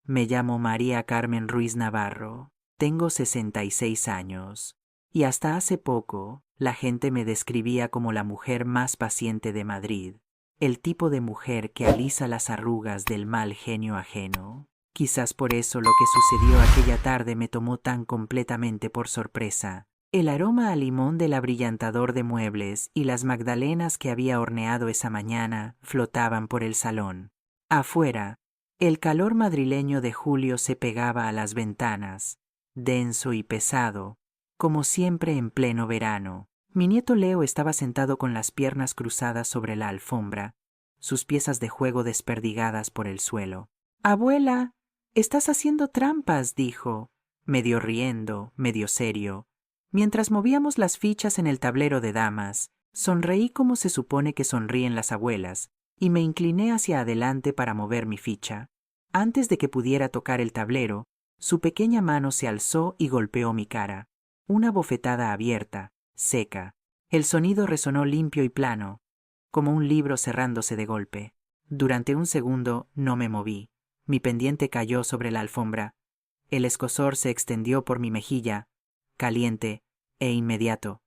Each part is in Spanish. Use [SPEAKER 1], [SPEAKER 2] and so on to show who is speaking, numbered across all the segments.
[SPEAKER 1] Me llamo María Carmen Ruiz Navarro. Tengo 66 años. Y hasta hace poco, la gente me describía como la mujer más paciente de Madrid, el tipo de mujer que alisa las arrugas del mal genio ajeno. Quizás por eso lo que sucedió aquella tarde me tomó tan completamente por sorpresa. El aroma a limón del abrillantador de muebles y las magdalenas que había horneado esa mañana flotaban por el salón. Afuera, el calor madrileño de julio se pegaba a las ventanas, denso y pesado, como siempre en pleno verano. Mi nieto Leo estaba sentado con las piernas cruzadas sobre la alfombra, sus piezas de juego desperdigadas por el suelo. «Abuela, estás haciendo trampas», dijo, medio riendo, medio serio. Mientras movíamos las fichas en el tablero de damas, sonreí como se supone que sonríen las abuelas, y me incliné hacia adelante para mover mi ficha. Antes de que pudiera tocar el tablero, su pequeña mano se alzó y golpeó mi cara. Una bofetada abierta, seca. El sonido resonó limpio y plano, como un libro cerrándose de golpe. Durante un segundo no me moví. Mi pendiente cayó sobre la alfombra. El escozor se extendió por mi mejilla, caliente e inmediato,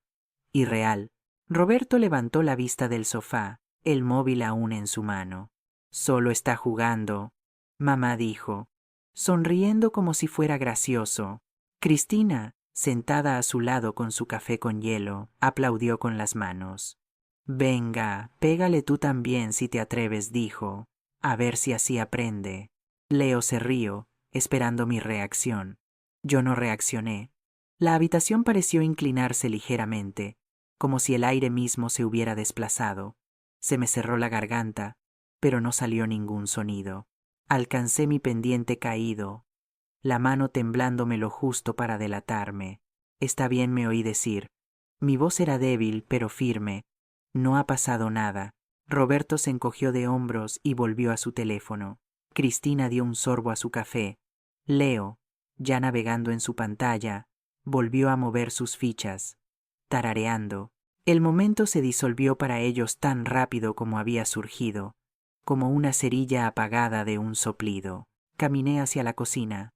[SPEAKER 1] irreal. Roberto levantó la vista del sofá, el móvil aún en su mano. «Solo está jugando», mamá dijo, sonriendo como si fuera gracioso. Cristina, sentada a su lado con su café con hielo, aplaudió con las manos. «Venga, pégale tú también si te atreves», dijo, «a ver si así aprende». Leo se rió, esperando mi reacción. Yo no reaccioné. La habitación pareció inclinarse ligeramente, como si el aire mismo se hubiera desplazado. Se me cerró la garganta, pero no salió ningún sonido. Alcancé mi pendiente caído, la mano temblándome lo justo para delatarme. «Está bien», me oí decir. Mi voz era débil, pero firme. «No ha pasado nada». Roberto se encogió de hombros y volvió a su teléfono. Cristina dio un sorbo a su café. Leo, ya navegando en su pantalla, volvió a mover sus fichas, tarareando. El momento se disolvió para ellos tan rápido como había surgido, como una cerilla apagada de un soplido. Caminé hacia la cocina.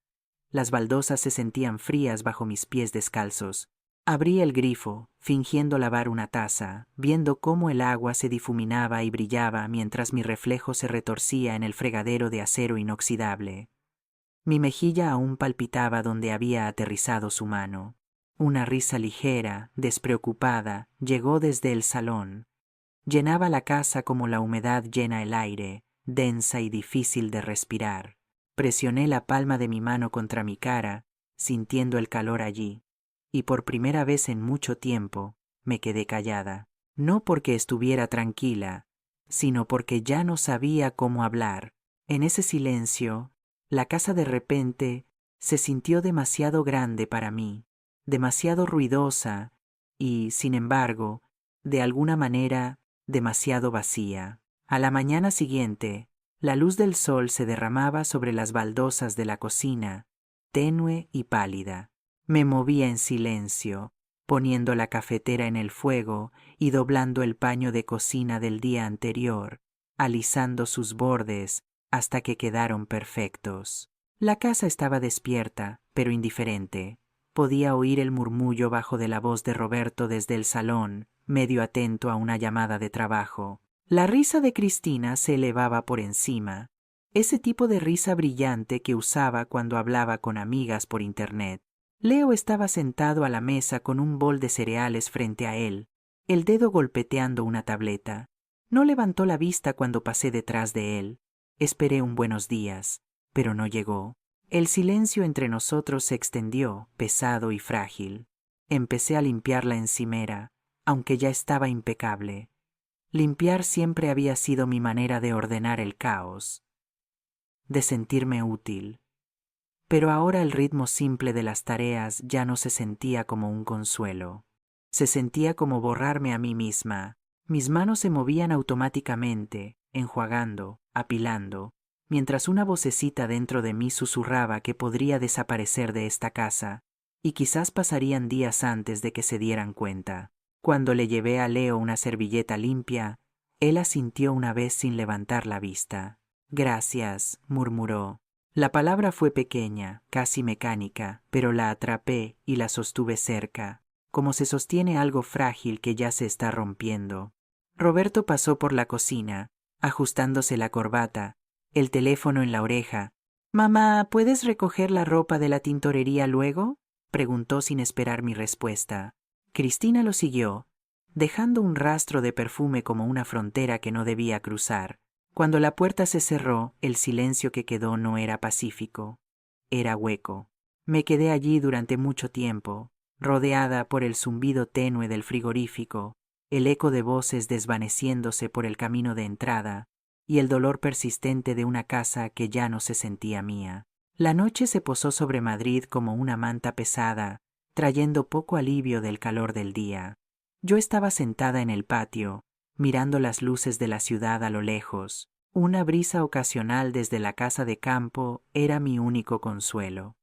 [SPEAKER 1] Las baldosas se sentían frías bajo mis pies descalzos. Abrí el grifo, fingiendo lavar una taza, viendo cómo el agua se difuminaba y brillaba mientras mi reflejo se retorcía en el fregadero de acero inoxidable. Mi mejilla aún palpitaba donde había aterrizado su mano. Una risa ligera, despreocupada, llegó desde el salón. Llenaba la casa como la humedad llena el aire, densa y difícil de respirar. Presioné la palma de mi mano contra mi cara, sintiendo el calor allí, y por primera vez en mucho tiempo me quedé callada. No porque estuviera tranquila, sino porque ya no sabía cómo hablar. En ese silencio, la casa de repente se sintió demasiado grande para mí, demasiado ruidosa y, sin embargo, de alguna manera, demasiado vacía. A la mañana siguiente, la luz del sol se derramaba sobre las baldosas de la cocina, tenue y pálida. Me movía en silencio, poniendo la cafetera en el fuego y doblando el paño de cocina del día anterior, alisando sus bordes hasta que quedaron perfectos. La casa estaba despierta, pero indiferente. Podía oír el murmullo bajo de la voz de Roberto desde el salón, medio atento a una llamada de trabajo. La risa de Cristina se elevaba por encima, ese tipo de risa brillante que usaba cuando hablaba con amigas por internet. Leo estaba sentado a la mesa con un bol de cereales frente a él, el dedo golpeteando una tableta. No levantó la vista cuando pasé detrás de él. Esperé un buenos días, pero no llegó. El silencio entre nosotros se extendió, pesado y frágil. Empecé a limpiar la encimera, aunque ya estaba impecable. Limpiar siempre había sido mi manera de ordenar el caos, de sentirme útil. Pero ahora el ritmo simple de las tareas ya no se sentía como un consuelo. Se sentía como borrarme a mí misma. Mis manos se movían automáticamente, enjuagando, apilando, mientras una vocecita dentro de mí susurraba que podría desaparecer de esta casa, y quizás pasarían días antes de que se dieran cuenta. Cuando le llevé a Leo una servilleta limpia, él asintió una vez sin levantar la vista. «Gracias», murmuró. La palabra fue pequeña, casi mecánica, pero la atrapé y la sostuve cerca, como se sostiene algo frágil que ya se está rompiendo. Roberto pasó por la cocina, ajustándose la corbata, el teléfono en la oreja. «Mamá, ¿puedes recoger la ropa de la tintorería luego?», preguntó sin esperar mi respuesta. Cristina lo siguió, dejando un rastro de perfume como una frontera que no debía cruzar. Cuando la puerta se cerró, el silencio que quedó no era pacífico, era hueco. Me quedé allí durante mucho tiempo, rodeada por el zumbido tenue del frigorífico, el eco de voces desvaneciéndose por el camino de entrada y el dolor persistente de una casa que ya no se sentía mía. La noche se posó sobre Madrid como una manta pesada, trayendo poco alivio del calor del día. Yo estaba sentada en el patio, mirando las luces de la ciudad a lo lejos. Una brisa ocasional desde la casa de campo era mi único consuelo.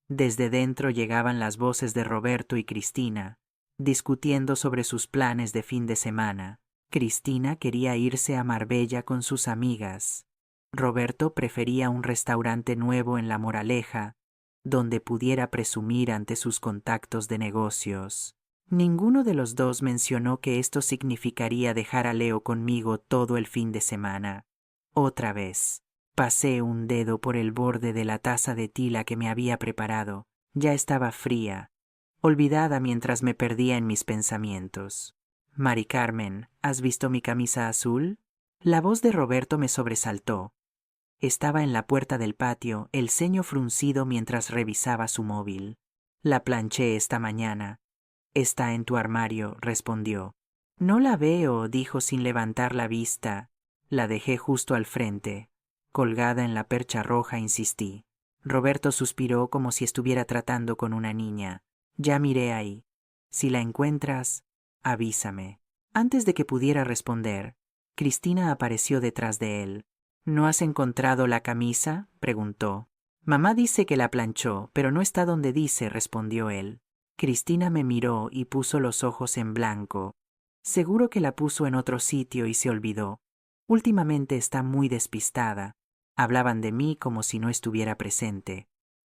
[SPEAKER 1] Desde dentro llegaban las voces de Roberto y Cristina, discutiendo sobre sus planes de fin de semana. Cristina quería irse a Marbella con sus amigas. Roberto prefería un restaurante nuevo en La Moraleja, donde pudiera presumir ante sus contactos de negocios. Ninguno de los dos mencionó que esto significaría dejar a Leo conmigo todo el fin de semana. Otra vez. Pasé un dedo por el borde de la taza de tila que me había preparado. Ya estaba fría, olvidada mientras me perdía en mis pensamientos. «Mari Carmen, ¿has visto mi camisa azul?». La voz de Roberto me sobresaltó. Estaba en la puerta del patio, el ceño fruncido mientras revisaba su móvil. «La planché esta mañana». «Está en tu armario», respondió. «No la veo», dijo sin levantar la vista. «La dejé justo al frente». Colgada en la percha roja, insistí. Roberto suspiró como si estuviera tratando con una niña. «Ya miré ahí. Si la encuentras, avísame». Antes de que pudiera responder, Cristina apareció detrás de él. «¿No has encontrado la camisa?», preguntó. «Mamá dice que la planchó, pero no está donde dice», respondió él. Cristina me miró y puso los ojos en blanco. Seguro que la puso en otro sitio y se olvidó. Últimamente está muy despistada. Hablaban de mí como si no estuviera presente,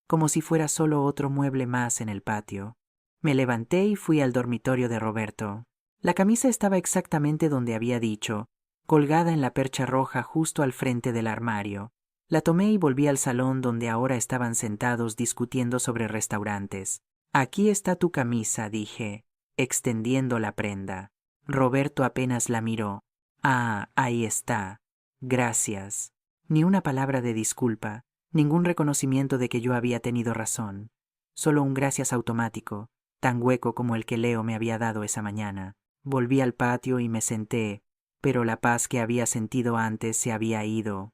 [SPEAKER 1] como si fuera solo otro mueble más en el patio. Me levanté y fui al dormitorio de Roberto. La camisa estaba exactamente donde había dicho, colgada en la percha roja justo al frente del armario. La tomé y volví al salón donde ahora estaban sentados discutiendo sobre restaurantes. «Aquí está tu camisa», dije, extendiendo la prenda. Roberto apenas la miró. «Ah, ahí está. Gracias». Ni una palabra de disculpa, ningún reconocimiento de que yo había tenido razón. Solo un gracias automático, tan hueco como el que Leo me había dado esa mañana. Volví al patio y me senté, pero la paz que había sentido antes se había ido.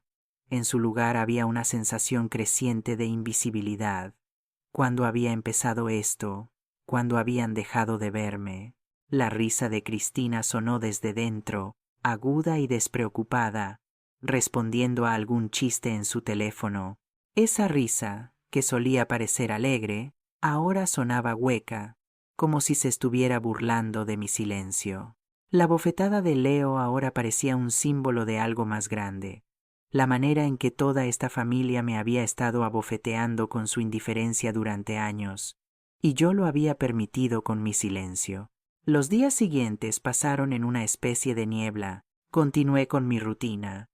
[SPEAKER 1] En su lugar había una sensación creciente de invisibilidad. ¿Cuándo había empezado esto? ¿Cuándo habían dejado de verme? La risa de Cristina sonó desde dentro, aguda y despreocupada, respondiendo a algún chiste en su teléfono. Esa risa, que solía parecer alegre, ahora sonaba hueca, como si se estuviera burlando de mi silencio. La bofetada de Leo ahora parecía un símbolo de algo más grande. La manera en que toda esta familia me había estado abofeteando con su indiferencia durante años, y yo lo había permitido con mi silencio. Los días siguientes pasaron en una especie de niebla. Continué con mi rutina,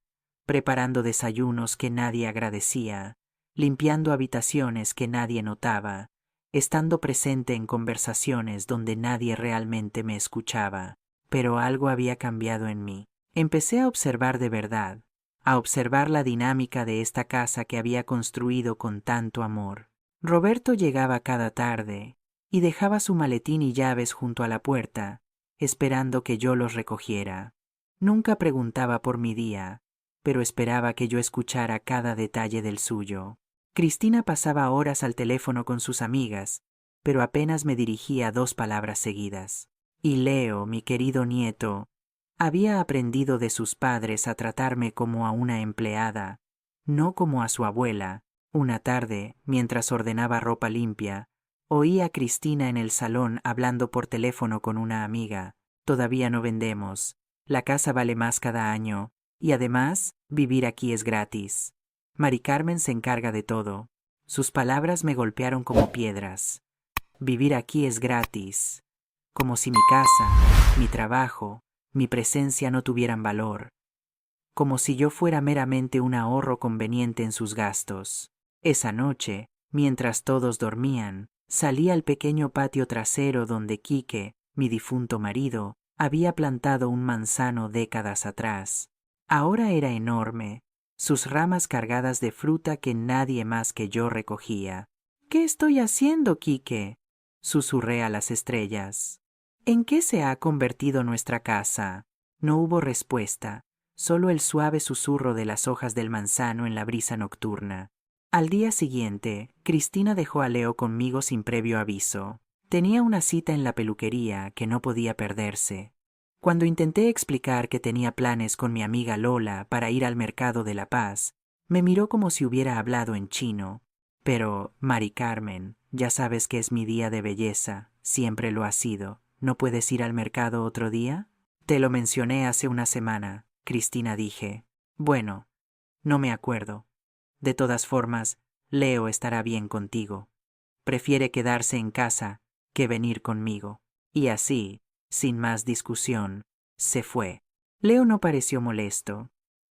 [SPEAKER 1] preparando desayunos que nadie agradecía, limpiando habitaciones que nadie notaba, estando presente en conversaciones donde nadie realmente me escuchaba. Pero algo había cambiado en mí. Empecé a observar de verdad, a observar la dinámica de esta casa que había construido con tanto amor. Roberto llegaba cada tarde y dejaba su maletín y llaves junto a la puerta, esperando que yo los recogiera. Nunca preguntaba por mi día, pero esperaba que yo escuchara cada detalle del suyo. Cristina pasaba horas al teléfono con sus amigas, pero apenas me dirigía 2 palabras seguidas. Y Leo, mi querido nieto, había aprendido de sus padres a tratarme como a una empleada, no como a su abuela. Una tarde, mientras ordenaba ropa limpia, oí a Cristina en el salón hablando por teléfono con una amiga. «Todavía no vendemos. La casa vale más cada año. Y además, vivir aquí es gratis». Mari Carmen se encarga de todo. Sus palabras me golpearon como piedras. Vivir aquí es gratis, como si mi casa, mi trabajo, mi presencia no tuvieran valor, como si yo fuera meramente un ahorro conveniente en sus gastos. Esa noche, mientras todos dormían, salí al pequeño patio trasero donde Quique, mi difunto marido, había plantado un manzano décadas atrás. Ahora era enorme, sus ramas cargadas de fruta que nadie más que yo recogía. ¿Qué estoy haciendo, Quique?, susurré a las estrellas. ¿En qué se ha convertido nuestra casa? No hubo respuesta, solo el suave susurro de las hojas del manzano en la brisa nocturna. Al día siguiente, Cristina dejó a Leo conmigo sin previo aviso. Tenía una cita en la peluquería que no podía perderse. Cuando intenté explicar que tenía planes con mi amiga Lola para ir al mercado de La Paz, me miró como si hubiera hablado en chino. Pero, Mari Carmen, ya sabes que es mi día de belleza, siempre lo ha sido. ¿No puedes ir al mercado otro día? Te lo mencioné hace una semana, Cristina, dije. Bueno, no me acuerdo. De todas formas, Leo estará bien contigo. Prefiere quedarse en casa que venir conmigo. Y así, sin más discusión, se fue. Leo no pareció molesto.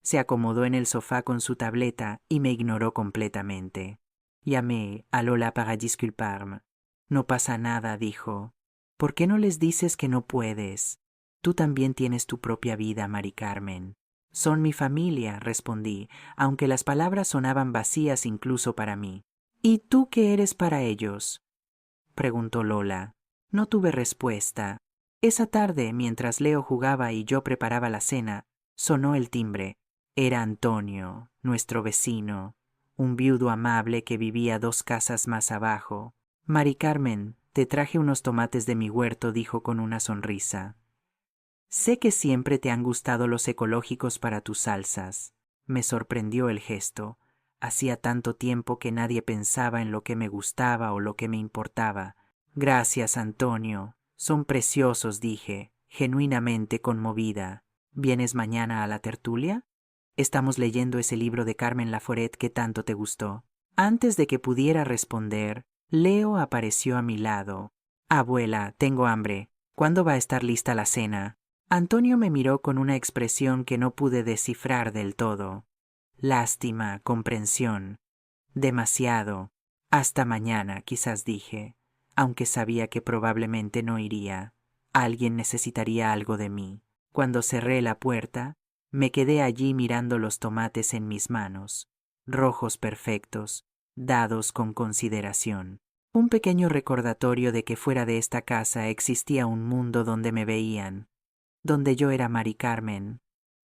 [SPEAKER 1] Se acomodó en el sofá con su tableta y me ignoró completamente. Llamé a Lola para disculparme. No pasa nada, dijo. ¿Por qué no les dices que no puedes? Tú también tienes tu propia vida, Mari Carmen. Son mi familia, respondí, aunque las palabras sonaban vacías incluso para mí. ¿Y tú qué eres para ellos?, preguntó Lola. No tuve respuesta. Esa tarde, mientras Leo jugaba y yo preparaba la cena, sonó el timbre. Era Antonio, nuestro vecino, un viudo amable que vivía 2 casas más abajo. Mari Carmen, te traje unos tomates de mi huerto, dijo con una sonrisa. Sé que siempre te han gustado los ecológicos para tus salsas. Me sorprendió el gesto. Hacía tanto tiempo que nadie pensaba en lo que me gustaba o lo que me importaba. Gracias, Antonio. Son preciosos, dije, genuinamente conmovida. ¿Vienes mañana a la tertulia? Estamos leyendo ese libro de Carmen Laforet que tanto te gustó. Antes de que pudiera responder, Leo apareció a mi lado. Abuela, tengo hambre. ¿Cuándo va a estar lista la cena? Antonio me miró con una expresión que no pude descifrar del todo. Lástima, comprensión. Demasiado. Hasta mañana, quizás dije, aunque sabía que probablemente no iría. Alguien necesitaría algo de mí. Cuando cerré la puerta, me quedé allí mirando los tomates en mis manos, rojos perfectos, dados con consideración. Un pequeño recordatorio de que fuera de esta casa existía un mundo donde me veían, donde yo era Mari Carmen,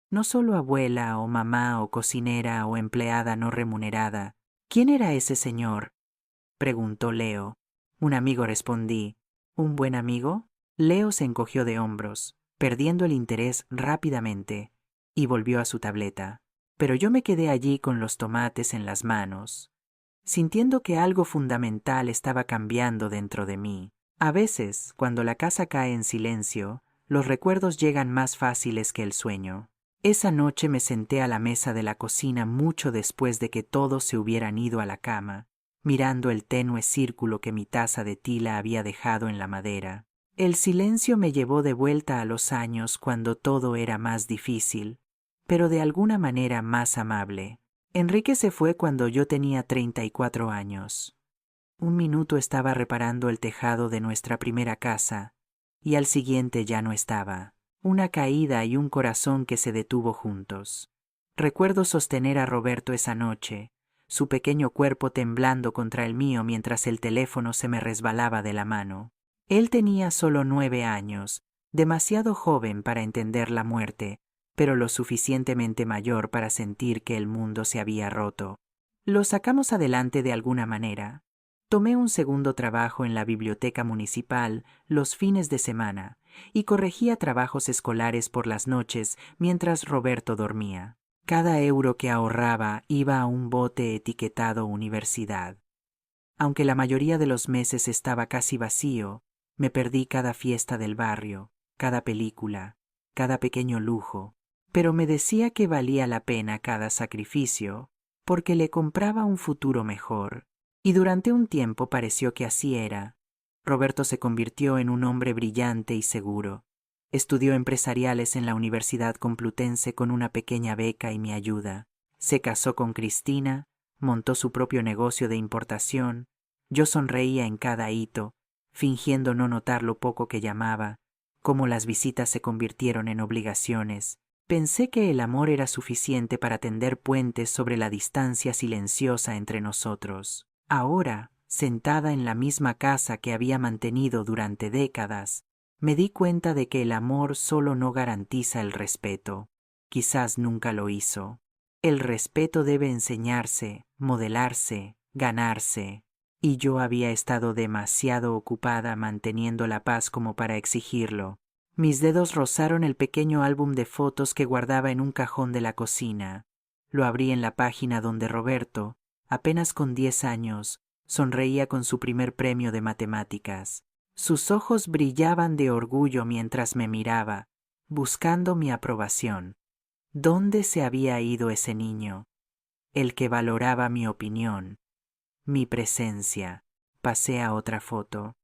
[SPEAKER 1] no solo abuela o mamá o cocinera o empleada no remunerada. ¿Quién era ese señor?, preguntó Leo. Un amigo, respondí. ¿Un buen amigo? Leo se encogió de hombros, perdiendo el interés rápidamente, y volvió a su tableta. Pero yo me quedé allí con los tomates en las manos, sintiendo que algo fundamental estaba cambiando dentro de mí. A veces, cuando la casa cae en silencio, los recuerdos llegan más fáciles que el sueño. Esa noche me senté a la mesa de la cocina mucho después de que todos se hubieran ido a la cama, mirando el tenue círculo que mi taza de tila había dejado en la madera. El silencio me llevó de vuelta a los años cuando todo era más difícil, pero de alguna manera más amable. Enrique se fue cuando yo tenía 34 años. Un minuto estaba reparando el tejado de nuestra primera casa, y al siguiente ya no estaba. Una caída y un corazón que se detuvo juntos. Recuerdo sostener a Roberto esa noche, su pequeño cuerpo temblando contra el mío mientras el teléfono se me resbalaba de la mano. Él tenía solo 9 años, demasiado joven para entender la muerte, pero lo suficientemente mayor para sentir que el mundo se había roto. Lo sacamos adelante de alguna manera. Tomé un segundo trabajo en la biblioteca municipal los fines de semana y corregía trabajos escolares por las noches mientras Roberto dormía. Cada euro que ahorraba iba a un bote etiquetado universidad. Aunque la mayoría de los meses estaba casi vacío, me perdí cada fiesta del barrio, cada película, cada pequeño lujo, pero me decía que valía la pena cada sacrificio, porque le compraba un futuro mejor. Y durante un tiempo pareció que así era. Roberto se convirtió en un hombre brillante y seguro. Estudió empresariales en la Universidad Complutense con una pequeña beca y mi ayuda. Se casó con Cristina, montó su propio negocio de importación. Yo sonreía en cada hito, fingiendo no notar lo poco que llamaba, cómo las visitas se convirtieron en obligaciones. Pensé que el amor era suficiente para tender puentes sobre la distancia silenciosa entre nosotros. Ahora, sentada en la misma casa que había mantenido durante décadas, me di cuenta de que el amor solo no garantiza el respeto. Quizás nunca lo hizo. El respeto debe enseñarse, modelarse, ganarse. Y yo había estado demasiado ocupada manteniendo la paz como para exigirlo. Mis dedos rozaron el pequeño álbum de fotos que guardaba en un cajón de la cocina. Lo abrí en la página donde Roberto, apenas con 10 años, sonreía con su primer premio de matemáticas. Sus ojos brillaban de orgullo mientras me miraba, buscando mi aprobación. ¿Dónde se había ido ese niño? El que valoraba mi opinión, mi presencia. Pasé a otra foto.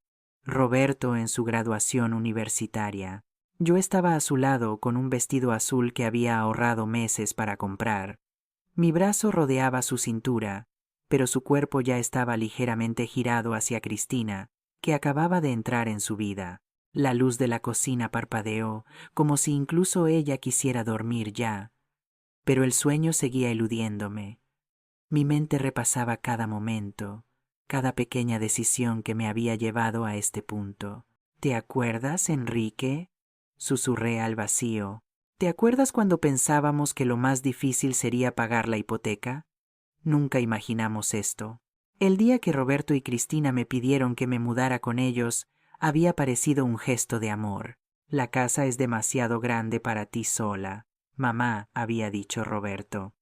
[SPEAKER 1] Roberto en su graduación universitaria. Yo estaba a su lado con un vestido azul que había ahorrado meses para comprar. Mi brazo rodeaba su cintura, pero su cuerpo ya estaba ligeramente girado hacia Cristina, que acababa de entrar en su vida. La luz de la cocina parpadeó, como si incluso ella quisiera dormir ya. Pero el sueño seguía eludiéndome. Mi mente repasaba cada momento, cada pequeña decisión que me había llevado a este punto. ¿Te acuerdas, Enrique? Susurré al vacío. ¿Te acuerdas cuando pensábamos que lo más difícil sería pagar la hipoteca? Nunca imaginamos esto. El día que Roberto y Cristina me pidieron que me mudara con ellos, había parecido un gesto de amor. La casa es demasiado grande para ti sola, mamá, había dicho Roberto.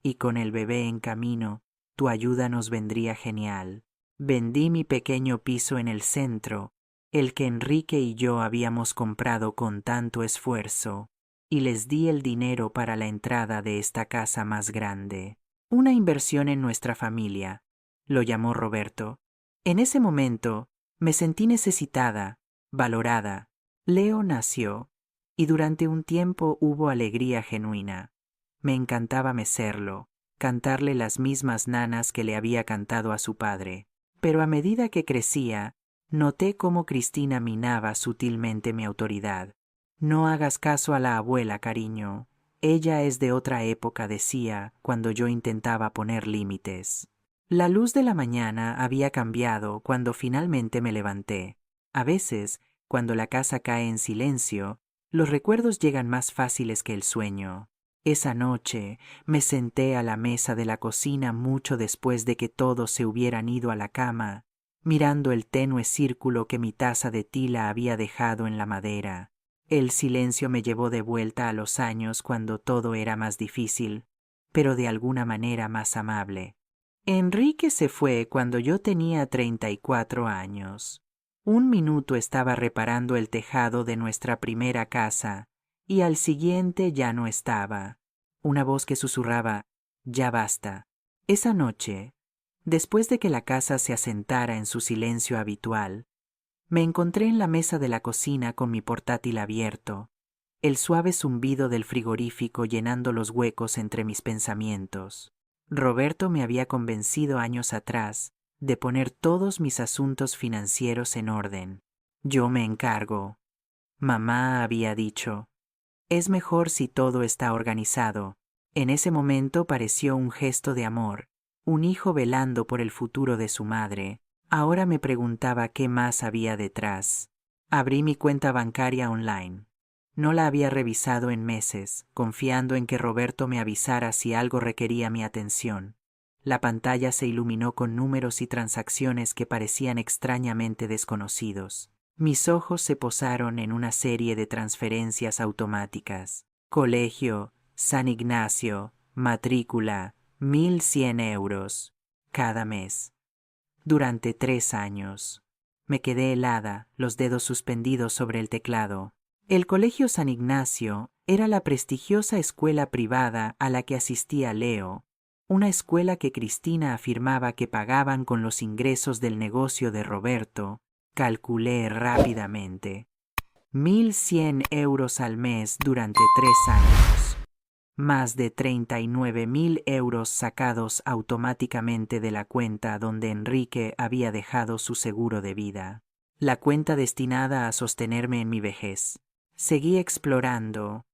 [SPEAKER 1] Y con el bebé en camino, tu ayuda nos vendría genial. Vendí mi pequeño piso en el centro, el que Enrique y yo habíamos comprado con tanto esfuerzo, y les di el dinero para la entrada de esta casa más grande. Una inversión en nuestra familia, lo llamó Roberto. En ese momento me sentí necesitada, valorada. Leo nació, y durante un tiempo hubo alegría genuina. Me encantaba mecerlo, cantarle las mismas nanas que le había cantado a su padre. Pero a medida que crecía, noté cómo Cristina minaba sutilmente mi autoridad. No hagas caso a la abuela, cariño. Ella es de otra época, decía, cuando yo intentaba poner límites. La luz de la mañana había cambiado cuando finalmente me levanté. A veces, cuando la casa cae en silencio, los recuerdos llegan más fáciles que el sueño. Esa noche me senté a la mesa de la cocina mucho después de que todos se hubieran ido a la cama, mirando el tenue círculo que mi taza de tila había dejado en la madera. El silencio me llevó de vuelta a los años cuando todo era más difícil, pero de alguna manera más amable. Enrique se fue cuando yo tenía 34 años. Un minuto estaba reparando el tejado de nuestra primera casa, y al siguiente ya no estaba. Una voz que susurraba, «Ya basta». Esa noche, después de que la casa se asentara en su silencio habitual, me encontré en la mesa de la cocina con mi portátil abierto, el suave zumbido del frigorífico llenando los huecos entre mis pensamientos. Roberto me había convencido años atrás de poner todos mis asuntos financieros en orden. Yo me encargo. Mamá había dicho, es mejor si todo está organizado. En ese momento pareció un gesto de amor, un hijo velando por el futuro de su madre. Ahora me preguntaba qué más había detrás. Abrí mi cuenta bancaria online. No la había revisado en meses, confiando en que Roberto me avisara si algo requería mi atención. La pantalla se iluminó con números y transacciones que parecían extrañamente desconocidos. Mis ojos se posaron en una serie de transferencias automáticas. Colegio, San Ignacio, matrícula, 1.100 euros, cada mes. Durante 3 años. Me quedé helada, los dedos suspendidos sobre el teclado. El Colegio San Ignacio era la prestigiosa escuela privada a la que asistía Leo, una escuela que Cristina afirmaba que pagaban con los ingresos del negocio de Roberto. Calculé rápidamente. 1.100 euros al mes durante 3 años. Más de 39.000 euros sacados automáticamente de la cuenta donde Enrique había dejado su seguro de vida. La cuenta destinada a sostenerme en mi vejez. Seguí explorando.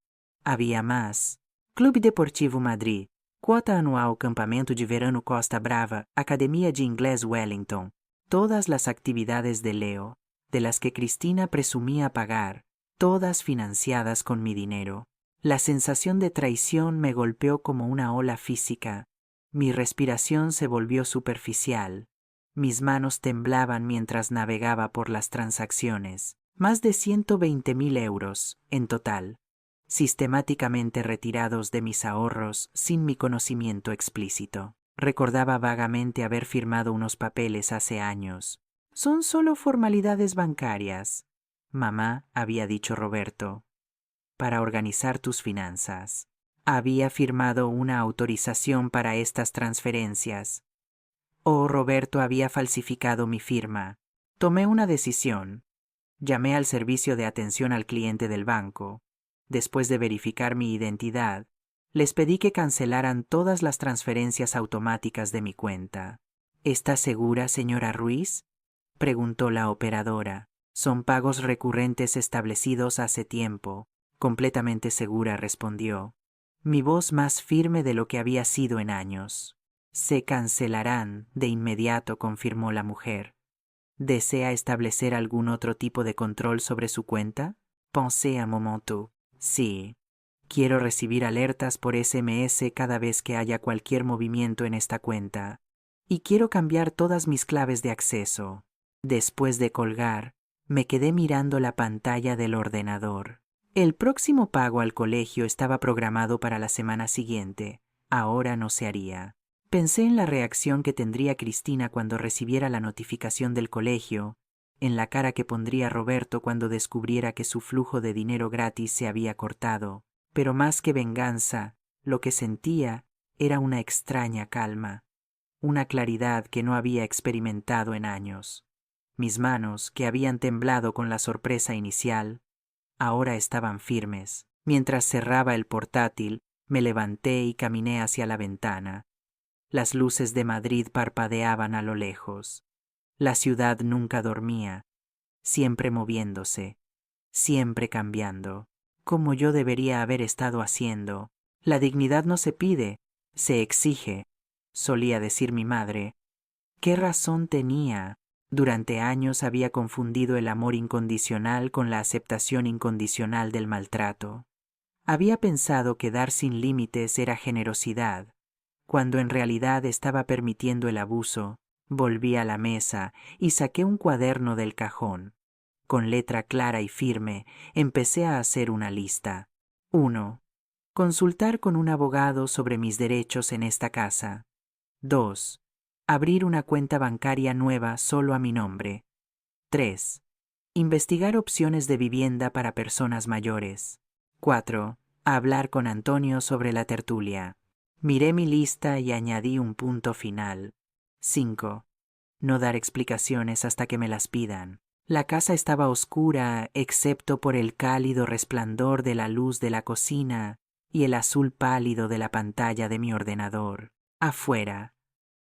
[SPEAKER 1] Había más. Clube Deportivo Madrid, cuota anual Campamento de Verano Costa Brava, Academia de Inglés Wellington, todas las actividades de Leo, de las que Cristina presumía pagar, todas financiadas con mi dinero. La sensación de traición me golpeó como una ola física. Mi respiración se volvió superficial. Mis manos temblaban mientras navegaba por las transacciones. Más de 120.000 euros, en total, sistemáticamente retirados de mis ahorros sin mi conocimiento explícito. Recordaba vagamente haber firmado unos papeles hace años. Son solo formalidades bancarias, mamá, había dicho Roberto, para organizar tus finanzas. Había firmado una autorización para estas transferencias. Roberto había falsificado mi firma. Tomé una decisión. Llamé al servicio de atención al cliente del banco. Después de verificar mi identidad, les pedí que cancelaran todas las transferencias automáticas de mi cuenta. ¿Está segura, señora Ruiz?, preguntó la operadora. Son pagos recurrentes establecidos hace tiempo. Completamente segura, respondió. Mi voz más firme de lo que había sido en años. Se cancelarán de inmediato, confirmó la mujer. ¿Desea establecer algún otro tipo de control sobre su cuenta? Pensé un momento. Sí. Quiero recibir alertas por SMS cada vez que haya cualquier movimiento en esta cuenta. Y quiero cambiar todas mis claves de acceso. Después de colgar, me quedé mirando la pantalla del ordenador. El próximo pago al colegio estaba programado para la semana siguiente. Ahora no se haría. Pensé en la reacción que tendría Cristina cuando recibiera la notificación del colegio, en la cara que pondría Roberto cuando descubriera que su flujo de dinero gratis se había cortado. Pero más que venganza, lo que sentía era una extraña calma, una claridad que no había experimentado en años. Mis manos, que habían temblado con la sorpresa inicial, ahora estaban firmes. Mientras cerraba el portátil, me levanté y caminé hacia la ventana. Las luces de Madrid parpadeaban a lo lejos. La ciudad nunca dormía, siempre moviéndose, siempre cambiando, como yo debería haber estado haciendo. La dignidad no se pide, se exige, solía decir mi madre. ¿Qué razón tenía? Durante años había confundido el amor incondicional con la aceptación incondicional del maltrato. Había pensado que dar sin límites era generosidad, cuando en realidad estaba permitiendo el abuso. Volví a la mesa y saqué un cuaderno del cajón. Con letra clara y firme, empecé a hacer una lista. 1. Consultar con un abogado sobre mis derechos en esta casa. 2. Abrir una cuenta bancaria nueva solo a mi nombre. 3. Investigar opciones de vivienda para personas mayores. 4. Hablar con Antonio sobre la tertulia. Miré mi lista y añadí un punto final. 5. No dar explicaciones hasta que me las pidan. La casa estaba oscura, excepto por el cálido resplandor de la luz de la cocina y el azul pálido de la pantalla de mi ordenador. Afuera,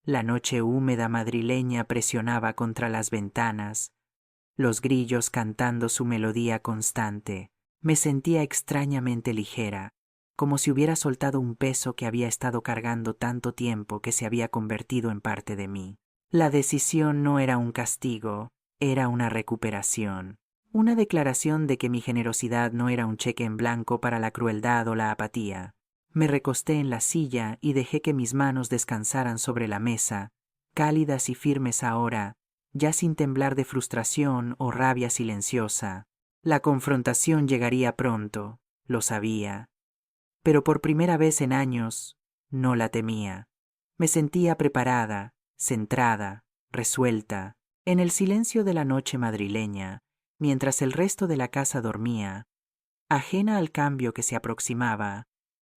[SPEAKER 1] la noche húmeda madrileña presionaba contra las ventanas, los grillos cantando su melodía constante. Me sentía extrañamente ligera, como si hubiera soltado un peso que había estado cargando tanto tiempo que se había convertido en parte de mí. La decisión no era un castigo, era una recuperación, una declaración de que mi generosidad no era un cheque en blanco para la crueldad o la apatía. Me recosté en la silla y dejé que mis manos descansaran sobre la mesa, cálidas y firmes ahora, ya sin temblar de frustración o rabia silenciosa. La confrontación llegaría pronto, lo sabía. Pero por primera vez en años, no la temía. Me sentía preparada, centrada, resuelta. En el silencio de la noche madrileña, mientras el resto de la casa dormía, ajena al cambio que se aproximaba,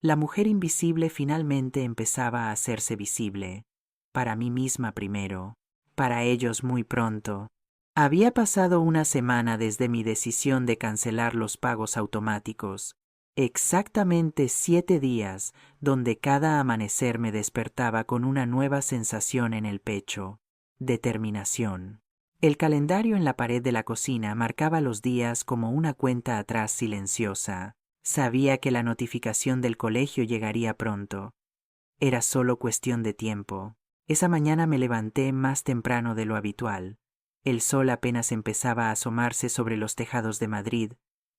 [SPEAKER 1] La mujer invisible finalmente empezaba a hacerse visible. Para mí misma primero, para ellos muy pronto. Había pasado una semana desde mi decisión de cancelar los pagos automáticos. Exactamente 7 días donde cada amanecer me despertaba con una nueva sensación en el pecho. Determinación. El calendario en la pared de la cocina marcaba los días como una cuenta atrás silenciosa. Sabía que la notificación del colegio llegaría pronto. Era solo cuestión de tiempo. Esa mañana me levanté más temprano de lo habitual. El sol apenas empezaba a asomarse sobre los tejados de Madrid,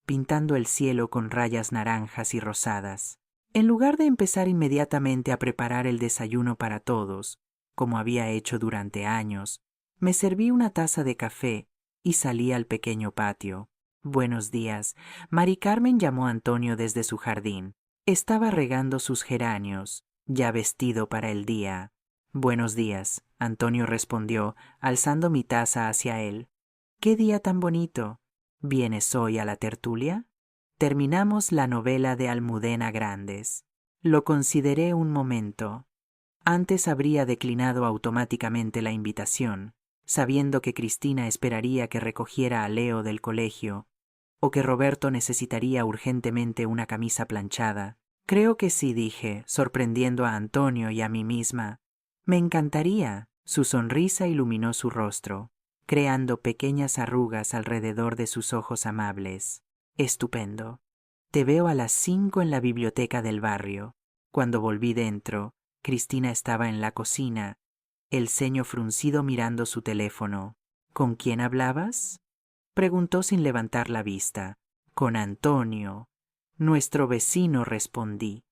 [SPEAKER 1] pintando el cielo con rayas naranjas y rosadas. En lugar de empezar inmediatamente a preparar el desayuno para todos, como había hecho durante años, me serví una taza de café y salí al pequeño patio. Buenos días. Mari Carmen llamó a Antonio desde su jardín. Estaba regando sus geranios, ya vestido para el día. Buenos días, Antonio respondió, alzando mi taza hacia él. ¿Qué día tan bonito? ¿Vienes hoy a la tertulia? Terminamos la novela de Almudena Grandes. Lo consideré un momento. Antes habría declinado automáticamente la invitación, sabiendo que Cristina esperaría que recogiera a Leo del colegio, o que Roberto necesitaría urgentemente una camisa planchada. Creo que sí, dije, sorprendiendo a Antonio y a mí misma. Me encantaría. Su sonrisa iluminó su rostro, creando pequeñas arrugas alrededor de sus ojos amables. Estupendo. Te veo a las 5 en la biblioteca del barrio. Cuando volví dentro, Cristina estaba en la cocina, el ceño fruncido mirando su teléfono. ¿Con quién hablabas? Preguntó sin levantar la vista. Con Antonio. Nuestro vecino, respondí,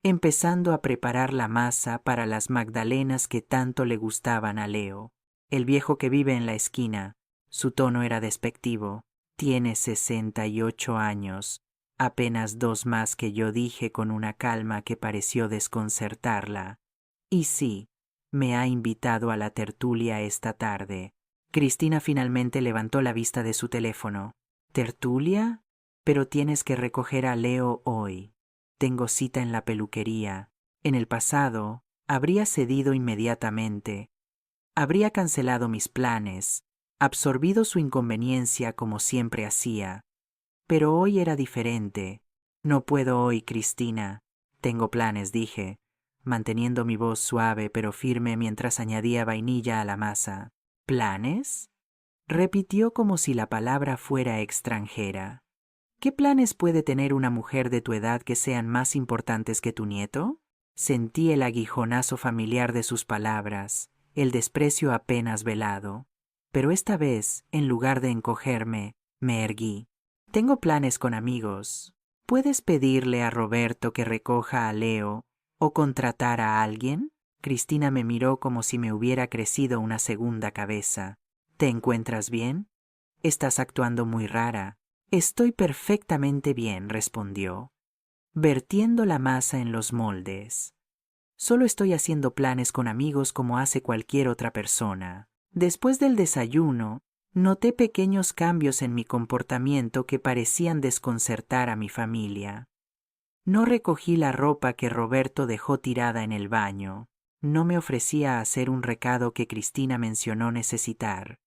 [SPEAKER 1] empezando a preparar la masa para las magdalenas que tanto le gustaban a Leo. El viejo que vive en la esquina. Su tono era despectivo. Tiene 68 años. Apenas 2 más que yo, dije con una calma que pareció desconcertarla. Y sí, me ha invitado a la tertulia esta tarde. Cristina finalmente levantó la vista de su teléfono. ¿Tertulia? Pero tienes que recoger a Leo hoy. Tengo cita en la peluquería. En el pasado, habría cedido inmediatamente. Habría cancelado mis planes, absorbido su inconveniencia como siempre hacía. Pero hoy era diferente. No puedo hoy, Cristina. Tengo planes, dije, manteniendo mi voz suave pero firme mientras añadía vainilla a la masa. ¿Planes? Repitió como si la palabra fuera extranjera. ¿Qué planes puede tener una mujer de tu edad que sean más importantes que tu nieto? Sentí el aguijonazo familiar de sus palabras, el desprecio apenas velado. Pero esta vez, en lugar de encogerme, me erguí. Tengo planes con amigos. ¿Puedes pedirle a Roberto que recoja a Leo o contratar a alguien? Cristina me miró como si me hubiera crecido una segunda cabeza. ¿Te encuentras bien? Estás actuando muy rara. Estoy perfectamente bien, respondió, vertiendo la masa en los moldes. Solo estoy haciendo planes con amigos como hace cualquier otra persona. Después del desayuno, noté pequeños cambios en mi comportamiento que parecían desconcertar a mi familia. No recogí la ropa que Roberto dejó tirada en el baño. No me ofrecí a hacer un recado que Cristina mencionó necesitar.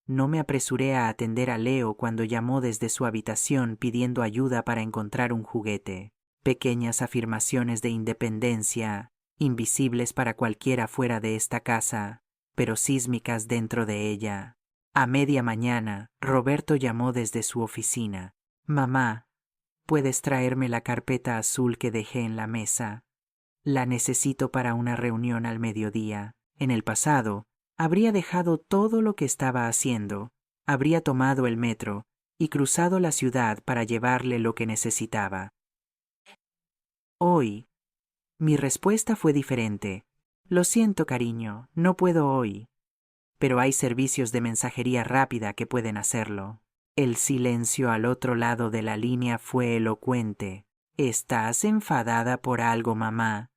[SPEAKER 1] No me apresuré a atender a Leo cuando llamó desde su habitación pidiendo ayuda para encontrar un juguete. Pequeñas afirmaciones de independencia, invisibles para cualquiera fuera de esta casa, pero sísmicas dentro de ella. A media mañana, Roberto llamó desde su oficina. Mamá, ¿puedes traerme la carpeta azul que dejé en la mesa? La necesito para una reunión al mediodía. En el pasado, habría dejado todo lo que estaba haciendo, habría tomado el metro y cruzado la ciudad para llevarle lo que necesitaba. Hoy, mi respuesta fue diferente. Lo siento, cariño, no puedo hoy. Pero hay servicios de mensajería rápida que pueden hacerlo. El silencio al otro lado de la línea fue elocuente. ¿Estás enfadada por algo, mamá?,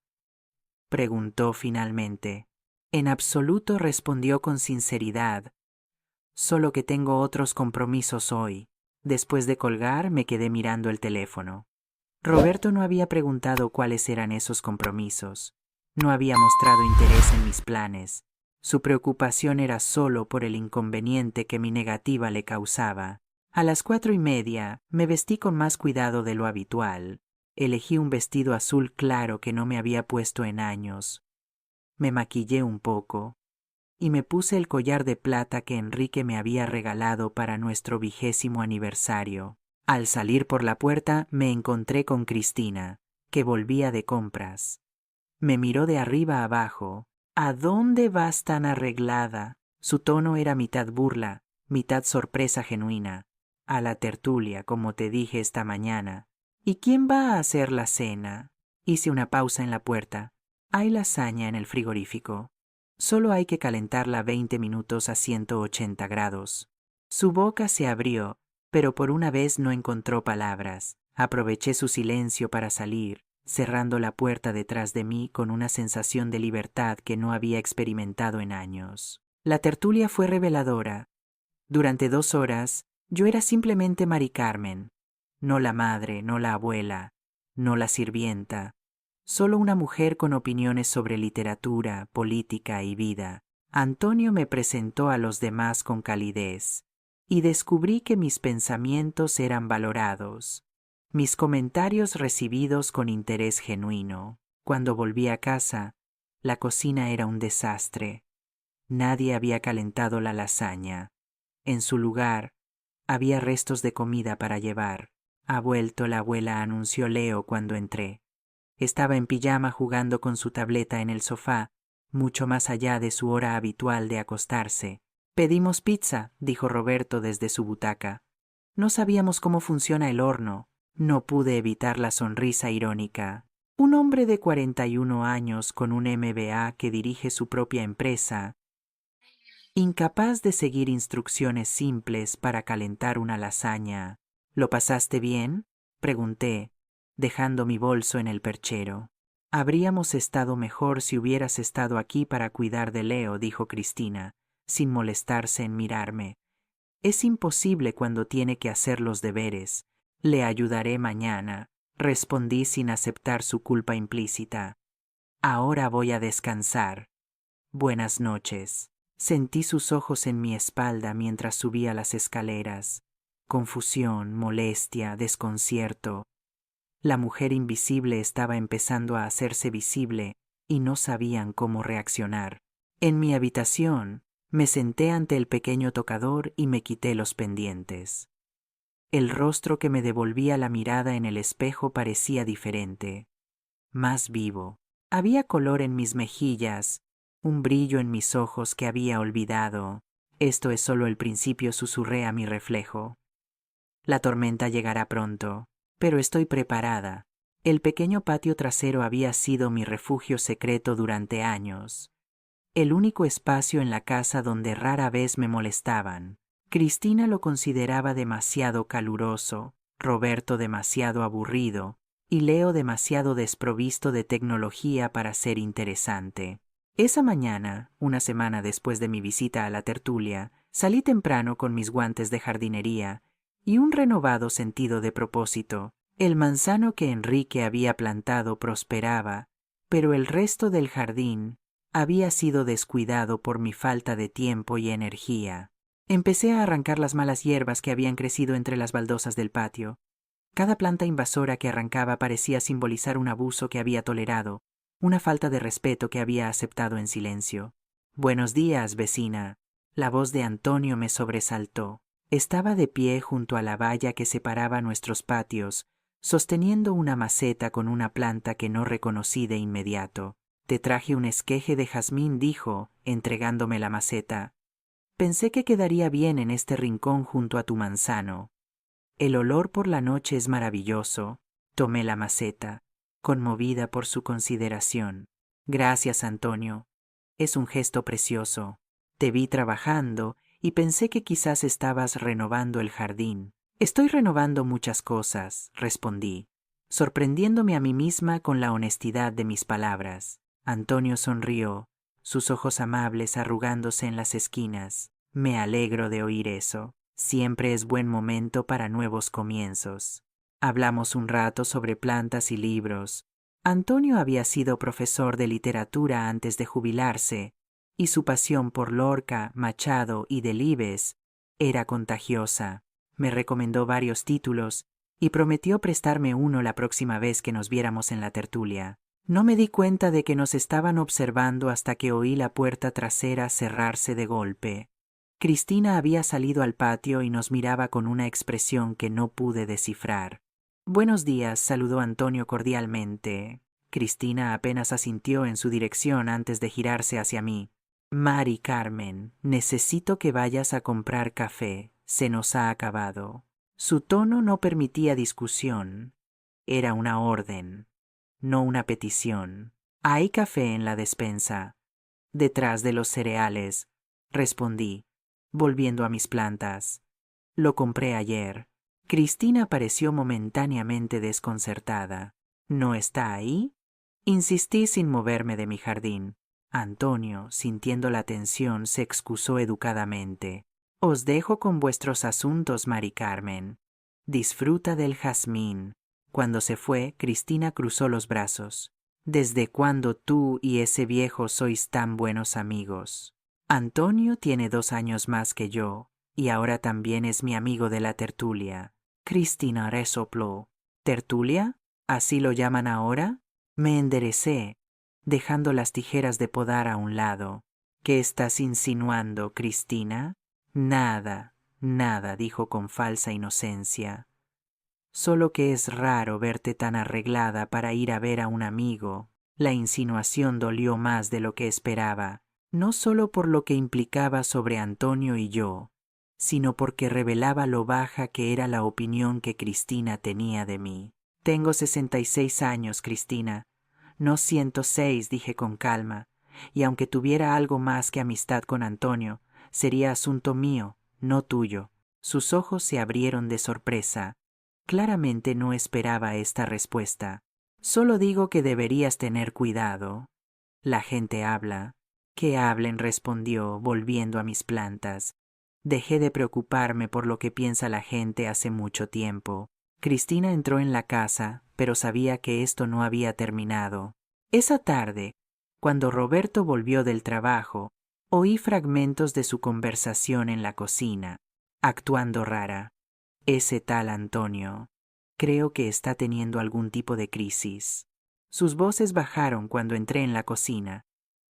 [SPEAKER 1] preguntó finalmente. En absoluto, respondió con sinceridad. Solo que tengo otros compromisos hoy. Después de colgar, me quedé mirando el teléfono. Roberto no había preguntado cuáles eran esos compromisos. No había mostrado interés en mis planes. Su preocupación era solo por el inconveniente que mi negativa le causaba. A las 4:30 me vestí con más cuidado de lo habitual. Elegí un vestido azul claro que no me había puesto en años. Me maquillé un poco y me puse el collar de plata que Enrique me había regalado para nuestro 20º aniversario. Al salir por la puerta me encontré con Cristina, que volvía de compras. Me miró de arriba abajo. ¿A dónde vas tan arreglada? Su tono era mitad burla, mitad sorpresa genuina. A la tertulia, como te dije esta mañana. ¿Y quién va a hacer la cena? Hice una pausa en la puerta. Hay lasaña en el frigorífico. Solo hay que calentarla 20 minutos a 180 grados. Su boca se abrió, pero por una vez no encontró palabras. Aproveché su silencio para salir, cerrando la puerta detrás de mí con una sensación de libertad que no había experimentado en años. La tertulia fue reveladora. Durante 2 horas, yo era simplemente Mari Carmen, no la madre, no la abuela, no la sirvienta, solo una mujer con opiniones sobre literatura, política y vida. Antonio me presentó a los demás con calidez, y descubrí que mis pensamientos eran valorados, mis comentarios recibidos con interés genuino. Cuando volví a casa, la cocina era un desastre. Nadie había calentado la lasaña. En su lugar, había restos de comida para llevar. Ha vuelto la abuela, anunció Leo cuando entré. Estaba en pijama jugando con su tableta en el sofá, mucho más allá de su hora habitual de acostarse. Pedimos pizza, dijo Roberto desde su butaca. No sabíamos cómo funciona el horno. No pude evitar la sonrisa irónica. Un hombre de 41 años con un MBA que dirige su propia empresa, incapaz de seguir instrucciones simples para calentar una lasaña. ¿Lo pasaste bien?, pregunté, dejando mi bolso en el perchero. Habríamos estado mejor si hubieras estado aquí para cuidar de Leo, dijo Cristina, sin molestarse en mirarme. Es imposible cuando tiene que hacer los deberes. Le ayudaré mañana, respondí sin aceptar su culpa implícita. Ahora voy a descansar. Buenas noches. Sentí sus ojos en mi espalda mientras subía las escaleras. Confusión, molestia, desconcierto. La mujer invisible estaba empezando a hacerse visible y no sabían cómo reaccionar. En mi habitación, me senté ante el pequeño tocador y me quité los pendientes. El rostro que me devolvía la mirada en el espejo parecía diferente, más vivo. Había color en mis mejillas, un brillo en mis ojos que había olvidado. Esto es solo el principio, susurré a mi reflejo. La tormenta llegará pronto, pero estoy preparada. El pequeño patio trasero había sido mi refugio secreto durante años. El único espacio en la casa donde rara vez me molestaban. Cristina lo consideraba demasiado caluroso, Roberto demasiado aburrido, y Leo demasiado desprovisto de tecnología para ser interesante. Esa mañana, una semana después de mi visita a la tertulia, salí temprano con mis guantes de jardinería y un renovado sentido de propósito. El manzano que Enrique había plantado prosperaba, pero el resto del jardín había sido descuidado por mi falta de tiempo y energía. Empecé a arrancar las malas hierbas que habían crecido entre las baldosas del patio. Cada planta invasora que arrancaba parecía simbolizar un abuso que había tolerado, una falta de respeto que había aceptado en silencio. «Buenos días, vecina». La voz de Antonio me sobresaltó. Estaba de pie junto a la valla que separaba nuestros patios, sosteniendo una maceta con una planta que no reconocí de inmediato. «Te traje un esqueje de jazmín», dijo, entregándome la maceta. «Pensé que quedaría bien en este rincón junto a tu manzano. El olor por la noche es maravilloso». Tomé la maceta, conmovida por su consideración. «Gracias, Antonio. Es un gesto precioso. Te vi trabajando y pensé que quizás estabas renovando el jardín». «Estoy renovando muchas cosas», respondí, sorprendiéndome a mí misma con la honestidad de mis palabras. Antonio sonrió, sus ojos amables arrugándose en las esquinas. «Me alegro de oír eso. Siempre es buen momento para nuevos comienzos». Hablamos un rato sobre plantas y libros. Antonio había sido profesor de literatura antes de jubilarse, y su pasión por Lorca, Machado y Delibes era contagiosa. Me recomendó varios títulos y prometió prestarme uno la próxima vez que nos viéramos en la tertulia. No me di cuenta de que nos estaban observando hasta que oí la puerta trasera cerrarse de golpe. Cristina había salido al patio y nos miraba con una expresión que no pude descifrar. «Buenos días», saludó Antonio cordialmente. Cristina apenas asintió en su dirección antes de girarse hacia mí. «Mari Carmen, necesito que vayas a comprar café. Se nos ha acabado». Su tono no permitía discusión. Era una orden, no una petición. «Hay café en la despensa, detrás de los cereales», respondí, volviendo a mis plantas. «Lo compré ayer». Cristina pareció momentáneamente desconcertada. «¿No está ahí?». Insistí sin moverme de mi jardín. Antonio, sintiendo la tensión, se excusó educadamente. «Os dejo con vuestros asuntos, Mari Carmen. Disfruta del jazmín». Cuando se fue, Cristina cruzó los brazos. «¿Desde cuándo tú y ese viejo sois tan buenos amigos? Antonio tiene 2 años más que yo, y ahora también es mi amigo de la tertulia». Cristina resopló. «¿Tertulia? ¿Así lo llaman ahora?». Me enderecé, dejando las tijeras de podar a un lado. «¿Qué estás insinuando, Cristina?». «Nada, nada», dijo con falsa inocencia. «Solo que es raro verte tan arreglada para ir a ver a un amigo». La insinuación dolió más de lo que esperaba, no solo por lo que implicaba sobre Antonio y yo, sino porque revelaba lo baja que era la opinión que Cristina tenía de mí. «Tengo 66 años, Cristina. No 106», dije con calma, «y aunque tuviera algo más que amistad con Antonio, sería asunto mío, no tuyo». Sus ojos se abrieron de sorpresa. Claramente no esperaba esta respuesta. «Solo digo que deberías tener cuidado. La gente habla». «Que hablen», respondió, volviendo a mis plantas. Dejé de preocuparme por lo que piensa la gente hace mucho tiempo. Cristina entró en la casa, pero sabía que esto no había terminado. Esa tarde, cuando Roberto volvió del trabajo, oí fragmentos de su conversación en la cocina, actuando rara. «Ese tal Antonio, creo que está teniendo algún tipo de crisis». Sus voces bajaron cuando entré en la cocina.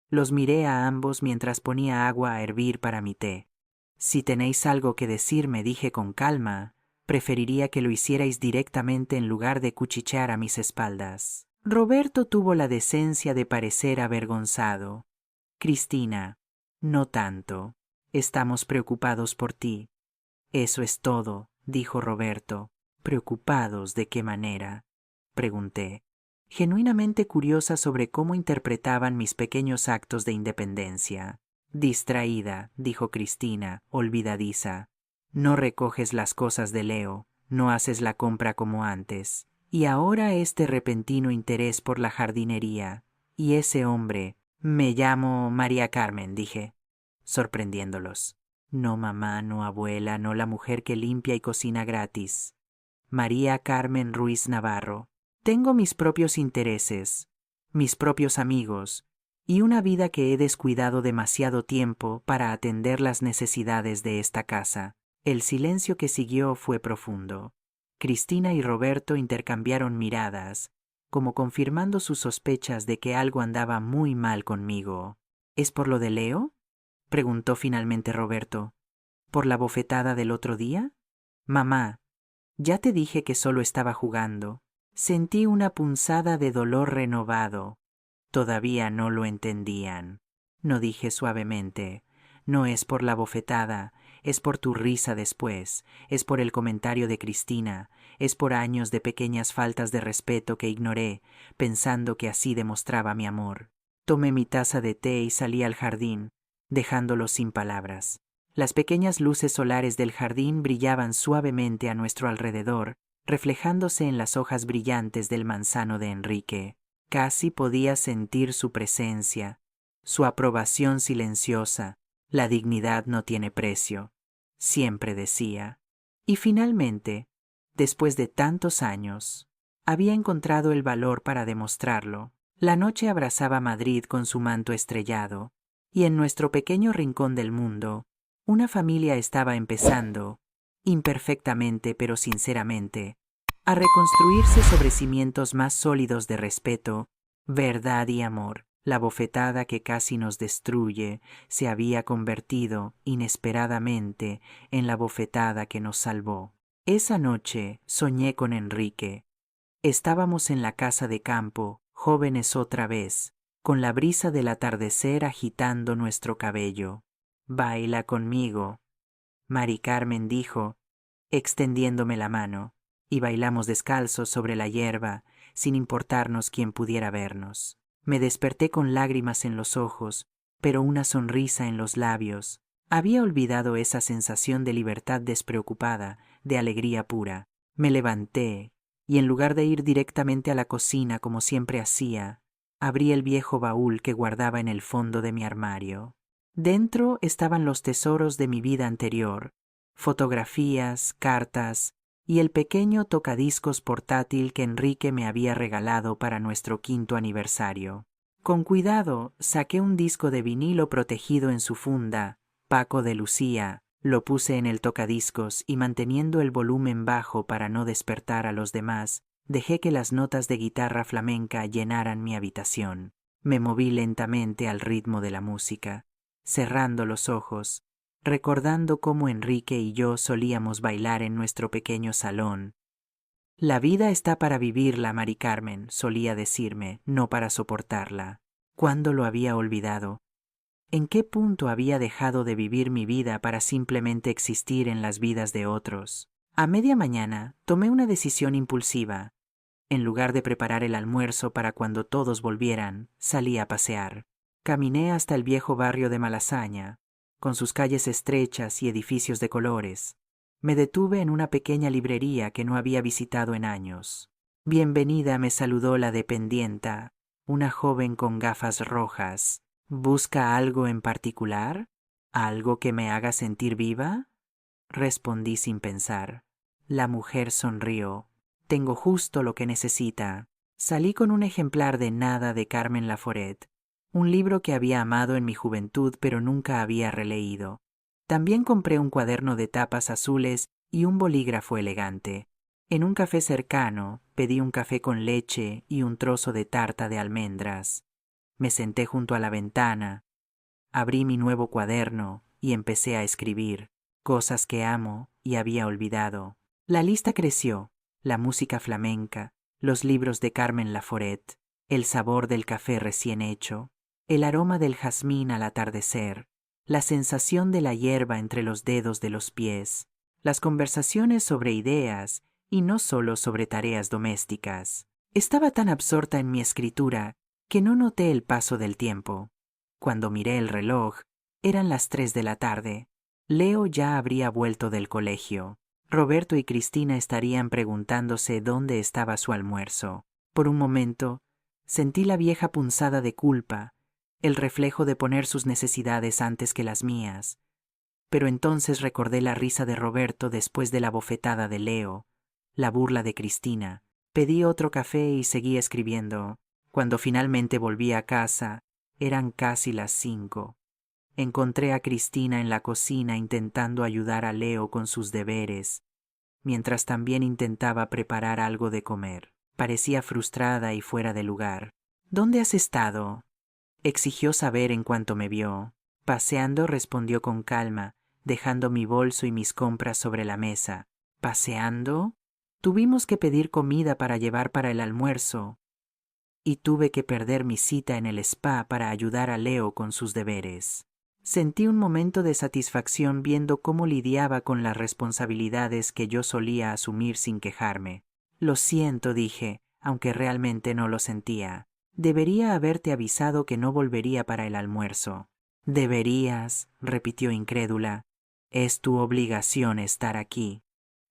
[SPEAKER 1] Los miré a ambos mientras ponía agua a hervir para mi té. «Si tenéis algo que decirme», dije con calma, «preferiría que lo hicierais directamente en lugar de cuchichear a mis espaldas». Roberto tuvo la decencia de parecer avergonzado. «Cristina, no tanto. Estamos preocupados por ti». «Eso es todo», dijo Roberto. «¿Preocupados de qué manera?», pregunté, genuinamente curiosa sobre cómo interpretaban mis pequeños actos de independencia. «Distraída», dijo Cristina, olvidadiza. «No recoges las cosas de Leo, no haces la compra como antes. Y ahora este repentino interés por la jardinería. Y ese hombre». «Me llamo María Carmen», dije, sorprendiéndolos. «No mamá, no abuela, no la mujer que limpia y cocina gratis. María Carmen Ruiz Navarro. Tengo mis propios intereses, mis propios amigos, y una vida que he descuidado demasiado tiempo para atender las necesidades de esta casa». El silencio que siguió fue profundo. Cristina y Roberto intercambiaron miradas, como confirmando sus sospechas de que algo andaba muy mal conmigo. «¿Es por lo de Leo?», preguntó finalmente Roberto. «¿Por la bofetada del otro día?». «Mamá, ya te dije que solo estaba jugando». Sentí una punzada de dolor renovado. Todavía no lo entendían. No, dije suavemente. «No es por la bofetada, es por tu risa después, es por el comentario de Cristina, es por años de pequeñas faltas de respeto que ignoré, pensando que así demostraba mi amor». Tomé mi taza de té y salí al jardín, dejándolo sin palabras. Las pequeñas luces solares del jardín brillaban suavemente a nuestro alrededor, reflejándose en las hojas brillantes del manzano de Enrique. Casi podía sentir su presencia, su aprobación silenciosa. «La dignidad no tiene precio», siempre decía. Y finalmente, después de tantos años. Había encontrado el valor para demostrarlo. La noche abrazaba Madrid con su manto estrellado, y en nuestro pequeño rincón del mundo, una familia estaba empezando, imperfectamente pero sinceramente, a reconstruirse sobre cimientos más sólidos de respeto, verdad y amor. La bofetada que casi nos destruye se había convertido, inesperadamente, en la bofetada que nos salvó. Esa noche soñé con Enrique. Estábamos en la casa de campo, jóvenes otra vez, con la brisa del atardecer agitando nuestro cabello. «Baila conmigo», Mari Carmen dijo, extendiéndome la mano, y bailamos descalzos sobre la hierba, sin importarnos quién pudiera vernos. Me desperté con lágrimas en los ojos, pero una sonrisa en los labios. Había olvidado esa sensación de libertad despreocupada, de alegría pura. Me levanté, y en lugar de ir directamente a la cocina como siempre hacía, abrí el viejo baúl que guardaba en el fondo de mi armario. Dentro estaban los tesoros de mi vida anterior, fotografías, cartas y el pequeño tocadiscos portátil que Enrique me había regalado para nuestro 5º aniversario. Con cuidado saqué un disco de vinilo protegido en su funda, Paco de Lucía, lo puse en el tocadiscos y manteniendo el volumen bajo para no despertar a los demás, dejé que las notas de guitarra flamenca llenaran mi habitación. Me moví lentamente al ritmo de la música, cerrando los ojos, recordando cómo Enrique y yo solíamos bailar en nuestro pequeño salón. «La vida está para vivirla, Mari Carmen», solía decirme, no para soportarla. ¿Cuándo lo había olvidado? ¿En qué punto había dejado de vivir mi vida para simplemente existir en las vidas de otros? A media mañana tomé una decisión impulsiva. En lugar de preparar el almuerzo para cuando todos volvieran, salí a pasear. Caminé hasta el viejo barrio de Malasaña, con sus calles estrechas y edificios de colores. Me detuve en una pequeña librería que no había visitado en años. «Bienvenida», me saludó la dependienta, una joven con gafas rojas. «¿Busca algo en particular? ¿Algo que me haga sentir viva?», respondí sin pensar. La mujer sonrió. «Tengo justo lo que necesita». Salí con un ejemplar de Nada de Carmen Laforet, un libro que había amado en mi juventud pero nunca había releído. También compré un cuaderno de tapas azules y un bolígrafo elegante. En un café cercano pedí un café con leche y un trozo de tarta de almendras. Me senté junto a la ventana, abrí mi nuevo cuaderno y empecé a escribir cosas que amo y había olvidado. La lista creció, la música flamenca, los libros de Carmen Laforet, el sabor del café recién hecho, el aroma del jazmín al atardecer, la sensación de la hierba entre los dedos de los pies, las conversaciones sobre ideas y no solo sobre tareas domésticas. Estaba tan absorta en mi escritura que no noté el paso del tiempo. Cuando miré el reloj, eran las 3 de la tarde. Leo ya habría vuelto del colegio. Roberto y Cristina estarían preguntándose dónde estaba su almuerzo. Por un momento, sentí la vieja punzada de culpa, el reflejo de poner sus necesidades antes que las mías. Pero entonces recordé la risa de Roberto después de la bofetada de Leo, la burla de Cristina. Pedí otro café y seguí escribiendo. Cuando finalmente volví a casa, eran casi las 5. Encontré a Cristina en la cocina intentando ayudar a Leo con sus deberes, mientras también intentaba preparar algo de comer. Parecía frustrada y fuera de lugar. «¿Dónde has estado?», exigió saber en cuanto me vio. «Paseando», respondió con calma, dejando mi bolso y mis compras sobre la mesa. «¿Paseando? Tuvimos que pedir comida para llevar para el almuerzo, y tuve que perder mi cita en el spa para ayudar a Leo con sus deberes». Sentí un momento de satisfacción viendo cómo lidiaba con las responsabilidades que yo solía asumir sin quejarme. «Lo siento», dije, aunque realmente no lo sentía. «Debería haberte avisado que no volvería para el almuerzo». «Deberías», repitió incrédula. «Es tu obligación estar aquí».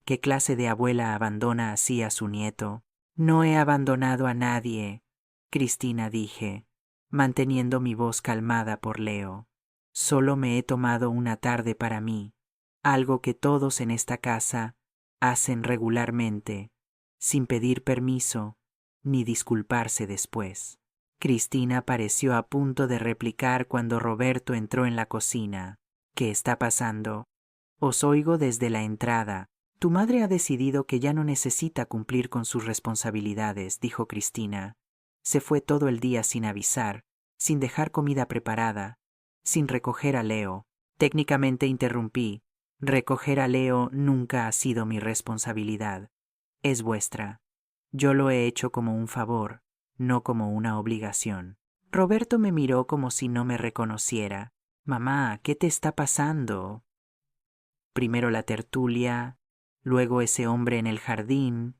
[SPEAKER 1] ¿Qué clase de abuela abandona así a su nieto? «No he abandonado a nadie», Cristina, dije, manteniendo mi voz calmada por Leo. «Solo me he tomado una tarde para mí, algo que todos en esta casa hacen regularmente, sin pedir permiso ni disculparse después. Cristina pareció a punto de replicar cuando Roberto entró en la cocina. ¿Qué está pasando? Os oigo desde la entrada. Tu madre ha decidido que ya no necesita cumplir con sus responsabilidades, dijo Cristina. Se fue todo el día sin avisar, sin dejar comida preparada, sin recoger a Leo. Técnicamente interrumpí. Recoger a Leo nunca ha sido mi responsabilidad. Es vuestra. Yo lo he hecho como un favor, no como una obligación. Roberto me miró como si no me reconociera. Mamá, ¿qué te está pasando? Primero la tertulia, luego ese hombre en el jardín,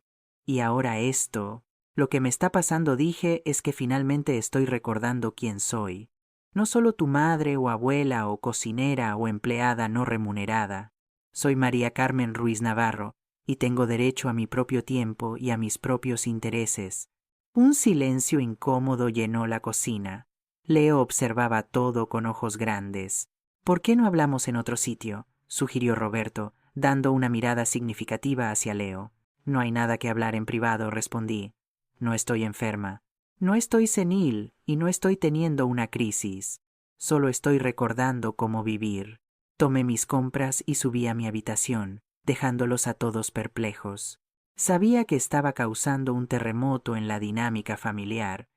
[SPEAKER 1] y ahora esto. Lo que me está pasando, dije, es que finalmente estoy recordando quién soy. No solo tu madre o abuela o cocinera o empleada no remunerada. Soy María Carmen Ruiz Navarro, y tengo derecho a mi propio tiempo y a mis propios intereses. Un silencio incómodo llenó la cocina. Leo observaba todo con ojos grandes. ¿Por qué no hablamos en otro sitio?, sugirió Roberto, dando una mirada significativa hacia Leo. No hay nada que hablar en privado, respondí. No estoy enferma. No estoy senil y no estoy teniendo una crisis. Solo estoy recordando cómo vivir. Tomé mis compras y subí a mi habitación, dejándolos a todos perplejos. Sabía que estaba causando un terremoto en la dinámica familiar,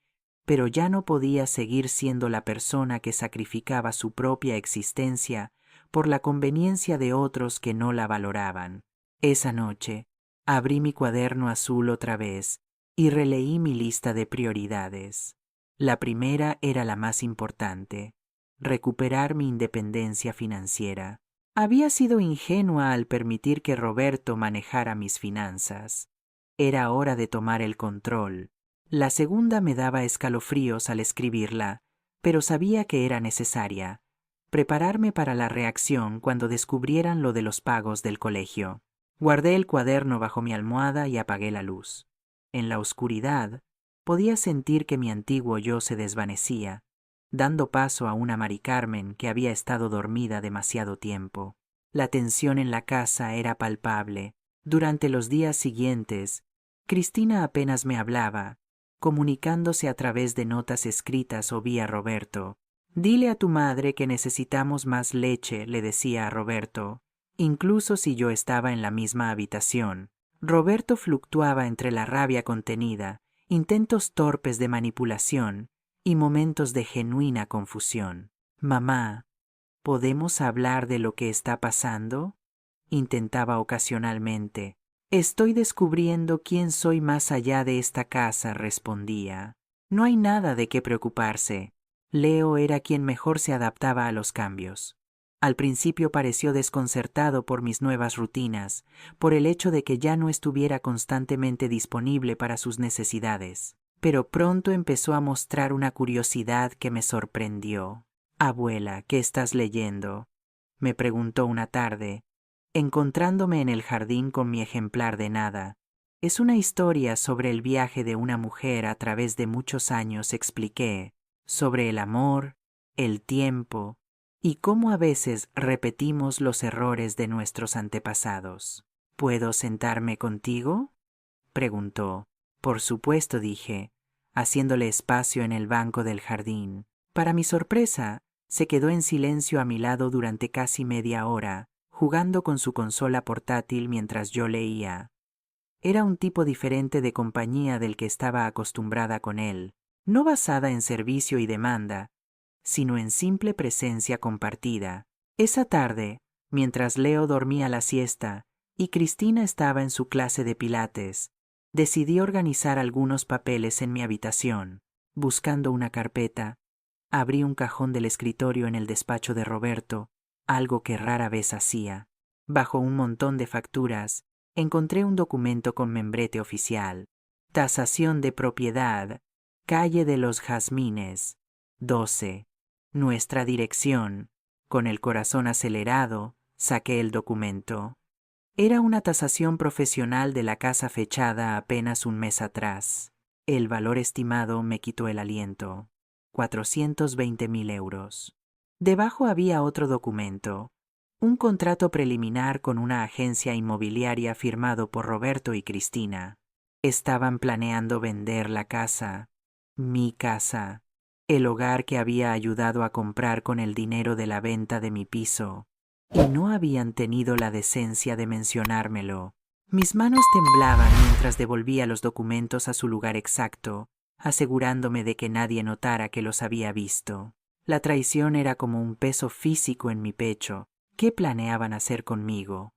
[SPEAKER 1] pero ya no podía seguir siendo la persona que sacrificaba su propia existencia por la conveniencia de otros que no la valoraban. Esa noche, abrí mi cuaderno azul otra vez y releí mi lista de prioridades. La primera era la más importante: recuperar mi independencia financiera. Había sido ingenua al permitir que Roberto manejara mis finanzas. Era hora de tomar el control. La segunda me daba escalofríos al escribirla, pero sabía que era necesaria: prepararme para la reacción cuando descubrieran lo de los pagos del colegio. Guardé el cuaderno bajo mi almohada y apagué la luz. En la oscuridad, podía sentir que mi antiguo yo se desvanecía, dando paso a una Mari Carmen que había estado dormida demasiado tiempo. La tensión en la casa era palpable. Durante los días siguientes, Cristina apenas me hablaba, comunicándose a través de notas escritas o vía Roberto. Dile a tu madre que necesitamos más leche, le decía a Roberto, incluso si yo estaba en la misma habitación. Roberto fluctuaba entre la rabia contenida, intentos torpes de manipulación y momentos de genuina confusión. Mamá, ¿podemos hablar de lo que está pasando?, intentaba ocasionalmente. Estoy descubriendo quién soy más allá de esta casa, respondía. No hay nada de qué preocuparse. Leo era quien mejor se adaptaba a los cambios. Al principio pareció desconcertado por mis nuevas rutinas, por el hecho de que ya no estuviera constantemente disponible para sus necesidades. Pero pronto empezó a mostrar una curiosidad que me sorprendió. Abuela, ¿qué estás leyendo?, me preguntó una tarde, encontrándome en el jardín con mi ejemplar de nada. Es una historia sobre el viaje de una mujer a través de muchos años, expliqué, sobre el amor, el tiempo y cómo a veces repetimos los errores de nuestros antepasados. ¿Puedo sentarme contigo?, preguntó. Por supuesto, dije, haciéndole espacio en el banco del jardín. Para mi sorpresa, se quedó en silencio a mi lado durante casi media hora, jugando con su consola portátil mientras yo leía. Era un tipo diferente de compañía del que estaba acostumbrada con él, no basada en servicio y demanda, sino en simple presencia compartida. Esa tarde, mientras Leo dormía la siesta y Cristina estaba en su clase de pilates, decidí organizar algunos papeles en mi habitación. Buscando una carpeta, abrí un cajón del escritorio en el despacho de Roberto, algo que rara vez hacía. Bajo un montón de facturas, encontré un documento con membrete oficial. Tasación de propiedad, calle de los Jazmines, 12. Nuestra dirección. Con el corazón acelerado, saqué el documento. Era una tasación profesional de la casa fechada apenas un mes atrás. El valor estimado me quitó el aliento. 420.000 euros. Debajo había otro documento. Un contrato preliminar con una agencia inmobiliaria firmado por Roberto y Cristina. Estaban planeando vender la casa, mi casa, el hogar que había ayudado a comprar con el dinero de la venta de mi piso, y no habían tenido la decencia de mencionármelo. Mis manos temblaban mientras devolvía los documentos a su lugar exacto, asegurándome de que nadie notara que los había visto. La traición era como un peso físico en mi pecho. ¿Qué planeaban hacer conmigo?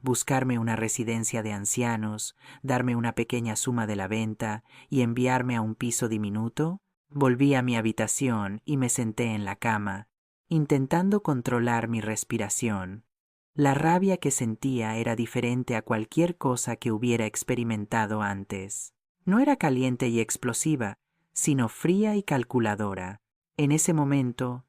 [SPEAKER 1] Buscarme una residencia de ancianos, darme una pequeña suma de la venta y enviarme a un piso diminuto. Volví a mi habitación y me senté en la cama, intentando controlar mi respiración. La rabia que sentía era diferente a cualquier cosa que hubiera experimentado antes. No era caliente y explosiva, sino fría y calculadora. En ese momento,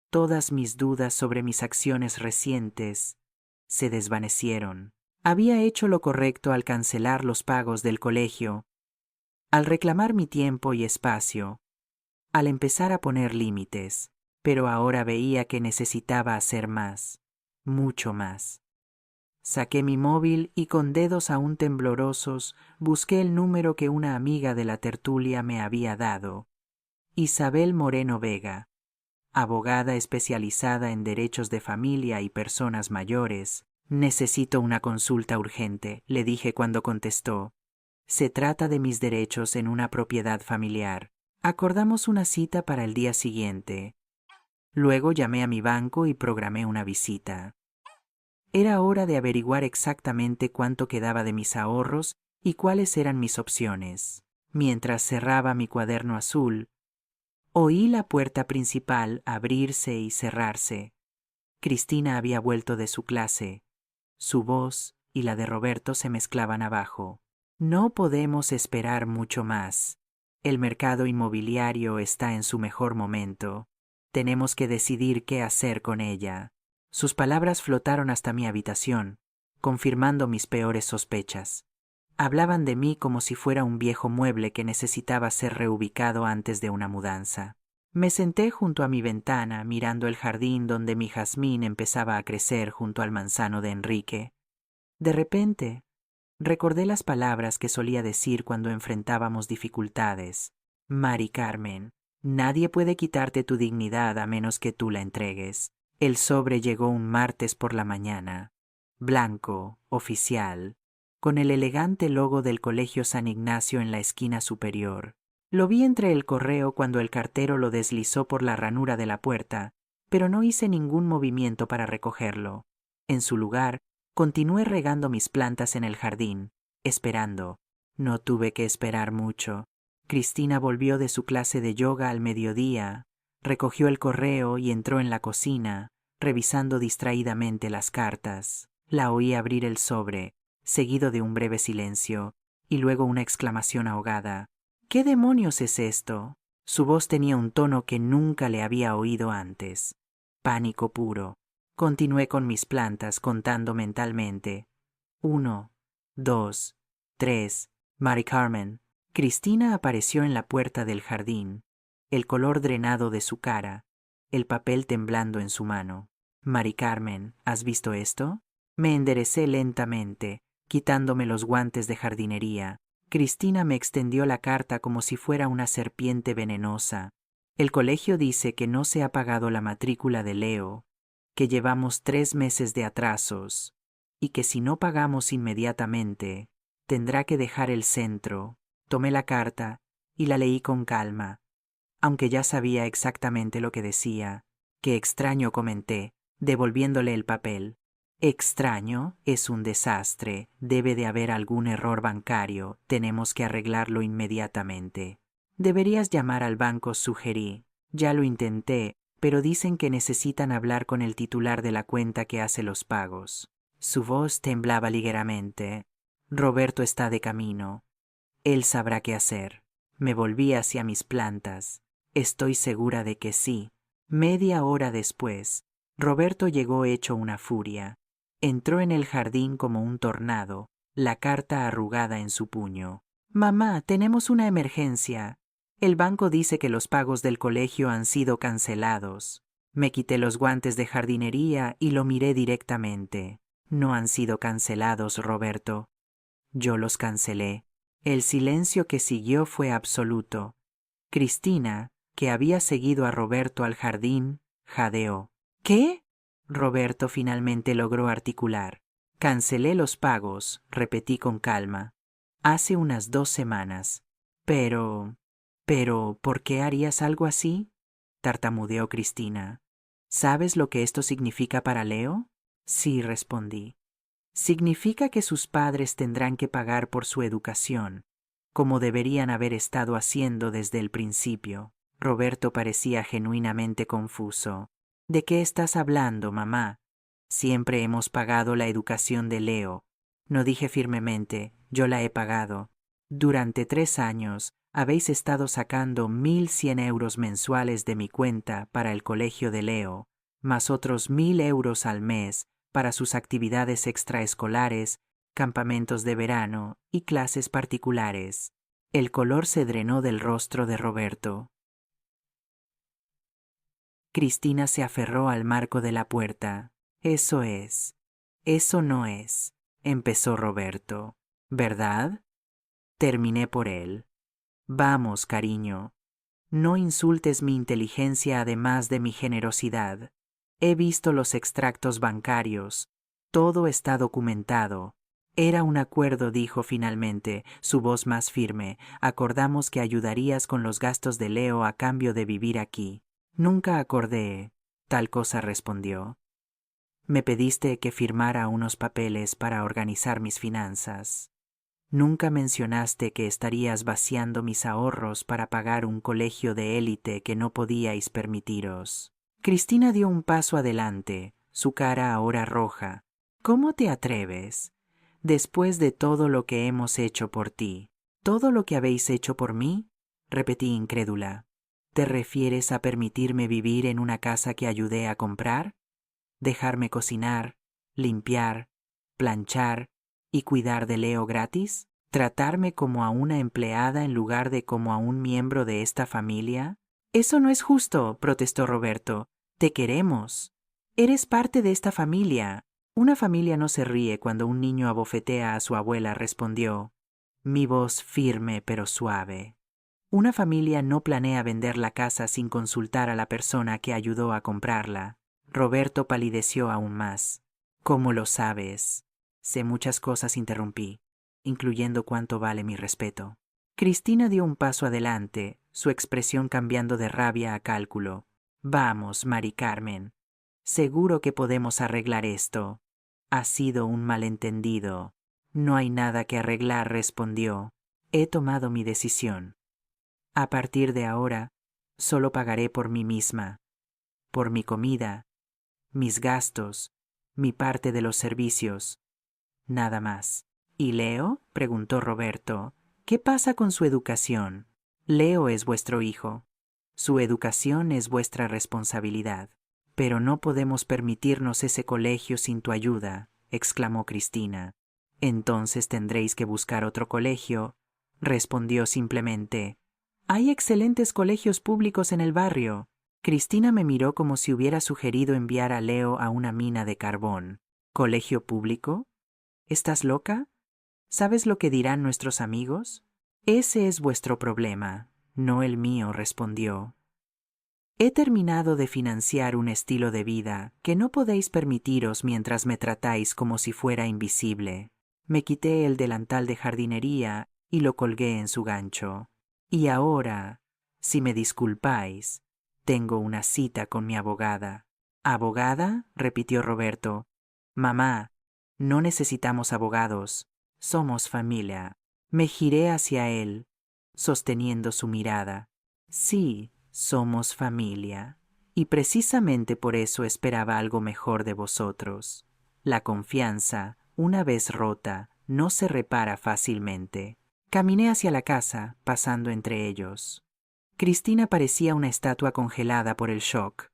[SPEAKER 1] todas mis dudas sobre mis acciones recientes se desvanecieron. Había hecho lo correcto al cancelar los pagos del colegio, al reclamar mi tiempo y espacio, al empezar a poner límites, pero ahora veía que necesitaba hacer más, mucho más. Saqué mi móvil y con dedos aún temblorosos busqué el número que una amiga de la tertulia me había dado. Isabel Moreno Vega, abogada especializada en derechos de familia y personas mayores. Necesito una consulta urgente, le dije cuando contestó. Se trata de mis derechos en una propiedad familiar. Acordamos una cita para el día siguiente. Luego llamé a mi banco y programé una visita. Era hora de averiguar exactamente cuánto quedaba de mis ahorros y cuáles eran mis opciones. Mientras cerraba mi cuaderno azul, oí la puerta principal abrirse y cerrarse. Cristina había vuelto de su clase. Su voz y la de Roberto se mezclaban abajo. No podemos esperar mucho más. El mercado inmobiliario está en su mejor momento. Tenemos que decidir qué hacer con ella. Sus palabras flotaron hasta mi habitación, confirmando mis peores sospechas. Hablaban de mí como si fuera un viejo mueble que necesitaba ser reubicado antes de una mudanza. Me senté junto a mi ventana, mirando el jardín donde mi jazmín empezaba a crecer junto al manzano de Enrique. De repente, recordé las palabras que solía decir cuando enfrentábamos dificultades. Mari Carmen, nadie puede quitarte tu dignidad a menos que tú la entregues. El sobre llegó un martes por la mañana, blanco, oficial, con el elegante logo del Colegio San Ignacio en la esquina superior. Lo vi entre el correo cuando el cartero lo deslizó por la ranura de la puerta, pero no hice ningún movimiento para recogerlo. En su lugar, continué regando mis plantas en el jardín, esperando. No tuve que esperar mucho. Cristina volvió de su clase de yoga al mediodía, recogió el correo y entró en la cocina, revisando distraídamente las cartas. La oí abrir el sobre, seguido de un breve silencio, y luego una exclamación ahogada. ¿Qué demonios es esto? Su voz tenía un tono que nunca le había oído antes. Pánico puro. Continué con mis plantas contando mentalmente. 1, 2, 3. Mari Carmen. Cristina apareció en la puerta del jardín, el color drenado de su cara, el papel temblando en su mano. Mari Carmen, ¿has visto esto? Me enderecé lentamente, quitándome los guantes de jardinería. Cristina me extendió la carta como si fuera una serpiente venenosa. El colegio dice que no se ha pagado la matrícula de Leo, que llevamos 3 meses de atrasos, y que si no pagamos inmediatamente, tendrá que dejar el centro. Tomé la carta y la leí con calma, aunque ya sabía exactamente lo que decía. Qué extraño, comenté, devolviéndole el papel. Extraño, es un desastre, debe de haber algún error bancario, tenemos que arreglarlo inmediatamente. Deberías llamar al banco, sugerí. Ya lo intenté, pero dicen que necesitan hablar con el titular de la cuenta que hace los pagos. Su voz temblaba ligeramente. Roberto está de camino. Él sabrá qué hacer. Me volví hacia mis plantas. Estoy segura de que sí. Media hora después, Roberto llegó hecho una furia. Entró en el jardín como un tornado, la carta arrugada en su puño. Mamá, tenemos una emergencia. El banco dice que los pagos del colegio han sido cancelados. Me quité los guantes de jardinería y lo miré directamente. No han sido cancelados, Roberto. Yo los cancelé. El silencio que siguió fue absoluto. Cristina, que había seguido a Roberto al jardín, jadeó. ¿Qué? Roberto finalmente logró articular. Cancelé los pagos, repetí con calma. Hace unas 2 semanas. Pero... ¿por qué harías algo así? Tartamudeó Cristina. ¿Sabes lo que esto significa para Leo? Sí, respondí. Significa que sus padres tendrán que pagar por su educación, como deberían haber estado haciendo desde el principio. Roberto parecía genuinamente confuso. ¿De qué estás hablando, mamá? Siempre hemos pagado la educación de Leo. No dije firmemente, yo la he pagado. Durante 3 años habéis estado sacando 1.100 € mensuales de mi cuenta para el colegio de Leo, más otros 1.000 € al mes para sus actividades extraescolares, campamentos de verano y clases particulares. El color se drenó del rostro de Roberto. Cristina se aferró al marco de la puerta. Eso es. Eso no es, empezó Roberto. ¿Verdad? Terminé por él. Vamos, cariño. No insultes mi inteligencia además de mi generosidad. He visto los extractos bancarios. Todo está documentado. Era un acuerdo, dijo finalmente, su voz más firme. Acordamos que ayudarías con los gastos de Leo a cambio de vivir aquí. Nunca acordé. Tal cosa, respondió. Me pediste que firmara unos papeles para organizar mis finanzas. Nunca mencionaste que estarías vaciando mis ahorros para pagar un colegio de élite que no podíais permitiros. Cristina dio un paso adelante, su cara ahora roja. ¿Cómo te atreves? Después de todo lo que hemos hecho por ti, ¿todo lo que habéis hecho por mí? Repetí incrédula. ¿Te refieres a permitirme vivir en una casa que ayudé a comprar? ¿Dejarme cocinar, limpiar, planchar y cuidar de Leo gratis? ¿Tratarme como a una empleada en lugar de como a un miembro de esta familia? Eso no es justo, protestó Roberto. Te queremos. Eres parte de esta familia. Una familia no se ríe cuando un niño abofetea a su abuela, respondió. Mi voz firme pero suave. Una familia no planea vender la casa sin consultar a la persona que ayudó a comprarla. Roberto palideció aún más. ¿Cómo lo sabes? Sé muchas cosas, interrumpí, incluyendo cuánto vale mi respeto. Cristina dio un paso adelante, su expresión cambiando de rabia a cálculo. Vamos, Mari Carmen. Seguro que podemos arreglar esto. Ha sido un malentendido. No hay nada que arreglar, respondió. He tomado mi decisión. A partir de ahora, solo pagaré por mí misma, por mi comida, mis gastos, mi parte de los servicios. Nada más. ¿Y Leo? Preguntó Roberto. ¿Qué pasa con su educación? Leo es vuestro hijo. Su educación es vuestra responsabilidad. Pero no podemos permitirnos ese colegio sin tu ayuda, exclamó Cristina. Entonces tendréis que buscar otro colegio, respondió simplemente. Hay excelentes colegios públicos en el barrio. Cristina me miró como si hubiera sugerido enviar a Leo a una mina de carbón. ¿Colegio público? ¿Estás loca? ¿Sabes lo que dirán nuestros amigos? Ese es vuestro problema, no el mío, respondió. He terminado de financiar un estilo de vida que no podéis permitiros mientras me tratáis como si fuera invisible. Me quité el delantal de jardinería y lo colgué en su gancho. Y ahora, si me disculpáis, tengo una cita con mi abogada. ¿Abogada? Repitió Roberto. Mamá, no necesitamos abogados. Somos familia. Me giré hacia él, sosteniendo su mirada. Sí, somos familia. Y precisamente por eso esperaba algo mejor de vosotros. La confianza, una vez rota, no se repara fácilmente. Caminé hacia la casa, pasando entre ellos. Cristina parecía una estatua congelada por el shock.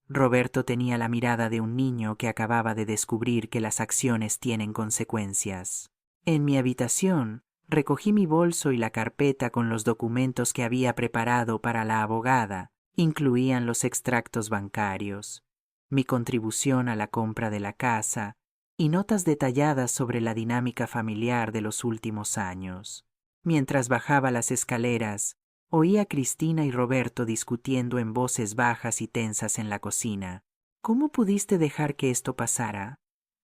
[SPEAKER 1] Roberto tenía la mirada de un niño que acababa de descubrir que las acciones tienen consecuencias. En mi habitación, recogí mi bolso y la carpeta con los documentos que había preparado para la abogada Incluían los extractos bancarios, mi contribución a la compra de la casa y notas detalladas sobre la dinámica familiar de los últimos años. Mientras bajaba las escaleras, oí a Cristina y Roberto discutiendo en voces bajas y tensas en la cocina. ¿Cómo pudiste dejar que esto pasara?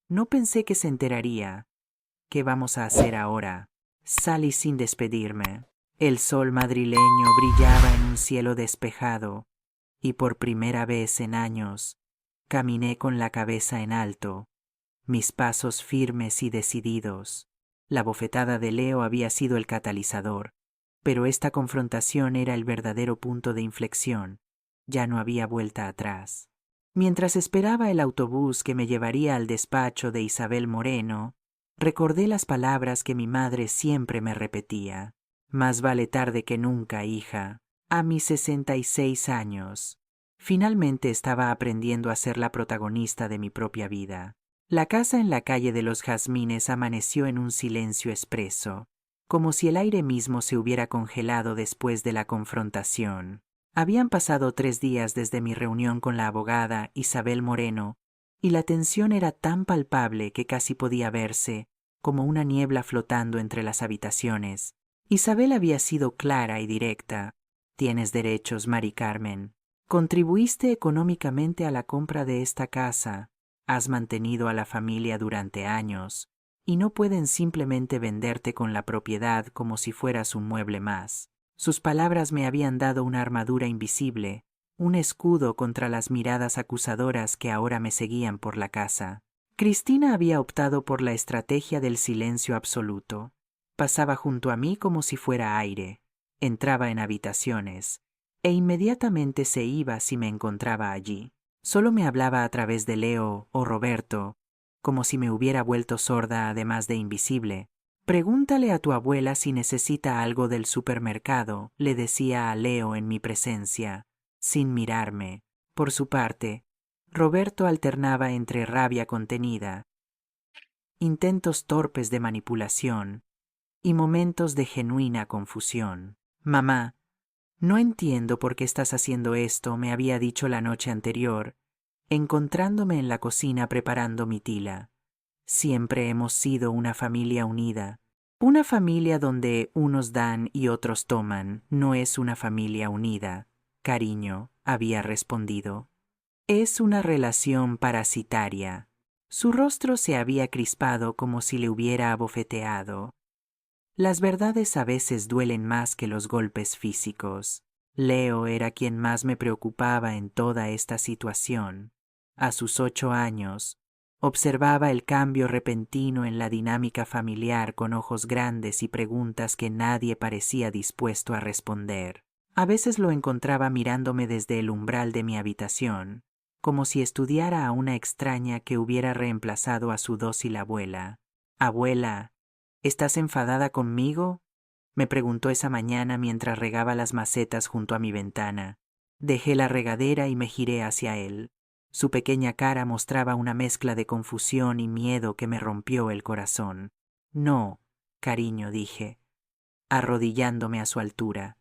[SPEAKER 1] No pensé que se enteraría. ¿Qué vamos a hacer ahora? Salí sin despedirme. El sol madrileño brillaba en un cielo despejado, y por primera vez en años, caminé con la cabeza en alto, mis pasos firmes y decididos. La bofetada de Leo había sido el catalizador, pero esta confrontación era el verdadero punto de inflexión. Ya no había vuelta atrás. Mientras esperaba el autobús que me llevaría al despacho de Isabel Moreno, recordé las palabras que mi madre siempre me repetía. Más vale tarde que nunca, hija. A mis 66 años, finalmente estaba aprendiendo a ser la protagonista de mi propia vida. La casa en la calle de los Jazmines amaneció en un silencio espeso, como si el aire mismo se hubiera congelado después de la confrontación. Habían pasado 3 días desde mi reunión con la abogada Isabel Moreno, y la tensión era tan palpable que casi podía verse, como una niebla flotando entre las habitaciones. Isabel había sido clara y directa. Tienes derechos, Mari Carmen. Contribuiste económicamente a la compra de esta casa. Has mantenido a la familia durante años, y no pueden simplemente venderte con la propiedad como si fueras un mueble más. Sus palabras me habían dado una armadura invisible, un escudo contra las miradas acusadoras que ahora me seguían por la casa. Cristina había optado por la estrategia del silencio absoluto. Pasaba junto a mí como si fuera aire, entraba en habitaciones, e inmediatamente se iba si me encontraba allí. Solo me hablaba a través de Leo o Roberto, como si me hubiera vuelto sorda además de invisible. Pregúntale a tu abuela si necesita algo del supermercado, le decía a Leo en mi presencia, sin mirarme. Por su parte, Roberto alternaba entre rabia contenida, intentos torpes de manipulación y momentos de genuina confusión. Mamá, no entiendo por qué estás haciendo esto, me había dicho la noche anterior, encontrándome en la cocina preparando mi tila. Siempre hemos sido una familia unida. Una familia donde unos dan y otros toman no es una familia unida, cariño, había respondido. Es una relación parasitaria. Su rostro se había crispado como si le hubiera abofeteado. Las verdades a veces duelen más que los golpes físicos. Leo era quien más me preocupaba en toda esta situación. A sus 8 años, observaba el cambio repentino en la dinámica familiar con ojos grandes y preguntas que nadie parecía dispuesto a responder. A veces lo encontraba mirándome desde el umbral de mi habitación, como si estudiara a una extraña que hubiera reemplazado a su dócil abuela. Abuela, ¿estás enfadada conmigo? Me preguntó esa mañana mientras regaba las macetas junto a mi ventana. Dejé la regadera y me giré hacia él. Su pequeña cara mostraba una mezcla de confusión y miedo que me rompió el corazón. No, cariño, dije, arrodillándome a su altura.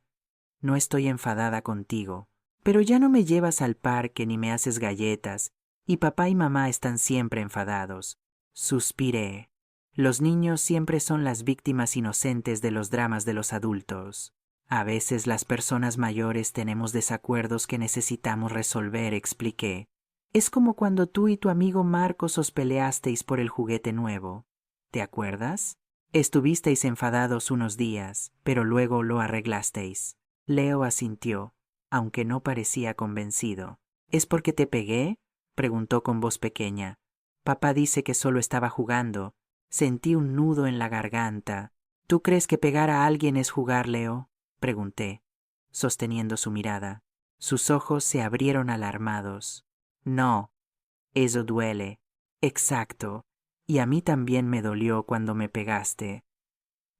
[SPEAKER 1] No estoy enfadada contigo, pero ya no me llevas al parque ni me haces galletas, y papá y mamá están siempre enfadados. Suspiré. Los niños siempre son las víctimas inocentes de los dramas de los adultos. A veces las personas mayores tenemos desacuerdos que necesitamos resolver, expliqué. Es como cuando tú y tu amigo Marcos os peleasteis por el juguete nuevo. ¿Te acuerdas? Estuvisteis enfadados unos días, pero luego lo arreglasteis. Leo asintió, aunque no parecía convencido. ¿Es porque te pegué? Preguntó con voz pequeña. Papá dice que solo estaba jugando. Sentí un nudo en la garganta. ¿Tú crees que pegar a alguien es jugar, Leo? Pregunté, sosteniendo su mirada. Sus ojos se abrieron alarmados. No, eso duele. Exacto. Y a mí también me dolió cuando me pegaste.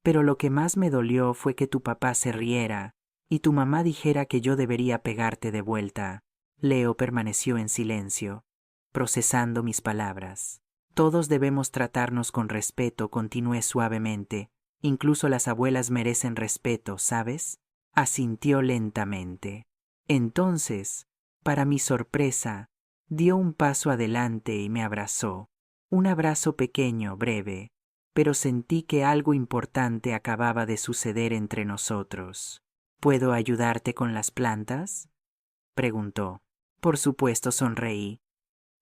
[SPEAKER 1] Pero lo que más me dolió fue que tu papá se riera y tu mamá dijera que yo debería pegarte de vuelta. Leo permaneció en silencio, procesando mis palabras. Todos debemos tratarnos con respeto, continué suavemente. Incluso las abuelas merecen respeto, ¿sabes? Asintió lentamente. Entonces, para mi sorpresa, dio un paso adelante y me abrazó. Un abrazo pequeño, breve, pero sentí que algo importante acababa de suceder entre nosotros. ¿Puedo ayudarte con las plantas?, preguntó. Por supuesto, sonreí.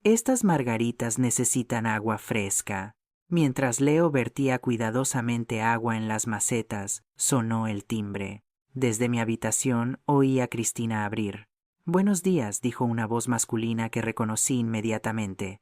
[SPEAKER 1] Estas margaritas necesitan agua fresca. Mientras Leo vertía cuidadosamente agua en las macetas, sonó el timbre. Desde mi habitación oí a Cristina abrir. «Buenos días», dijo una voz masculina que reconocí inmediatamente.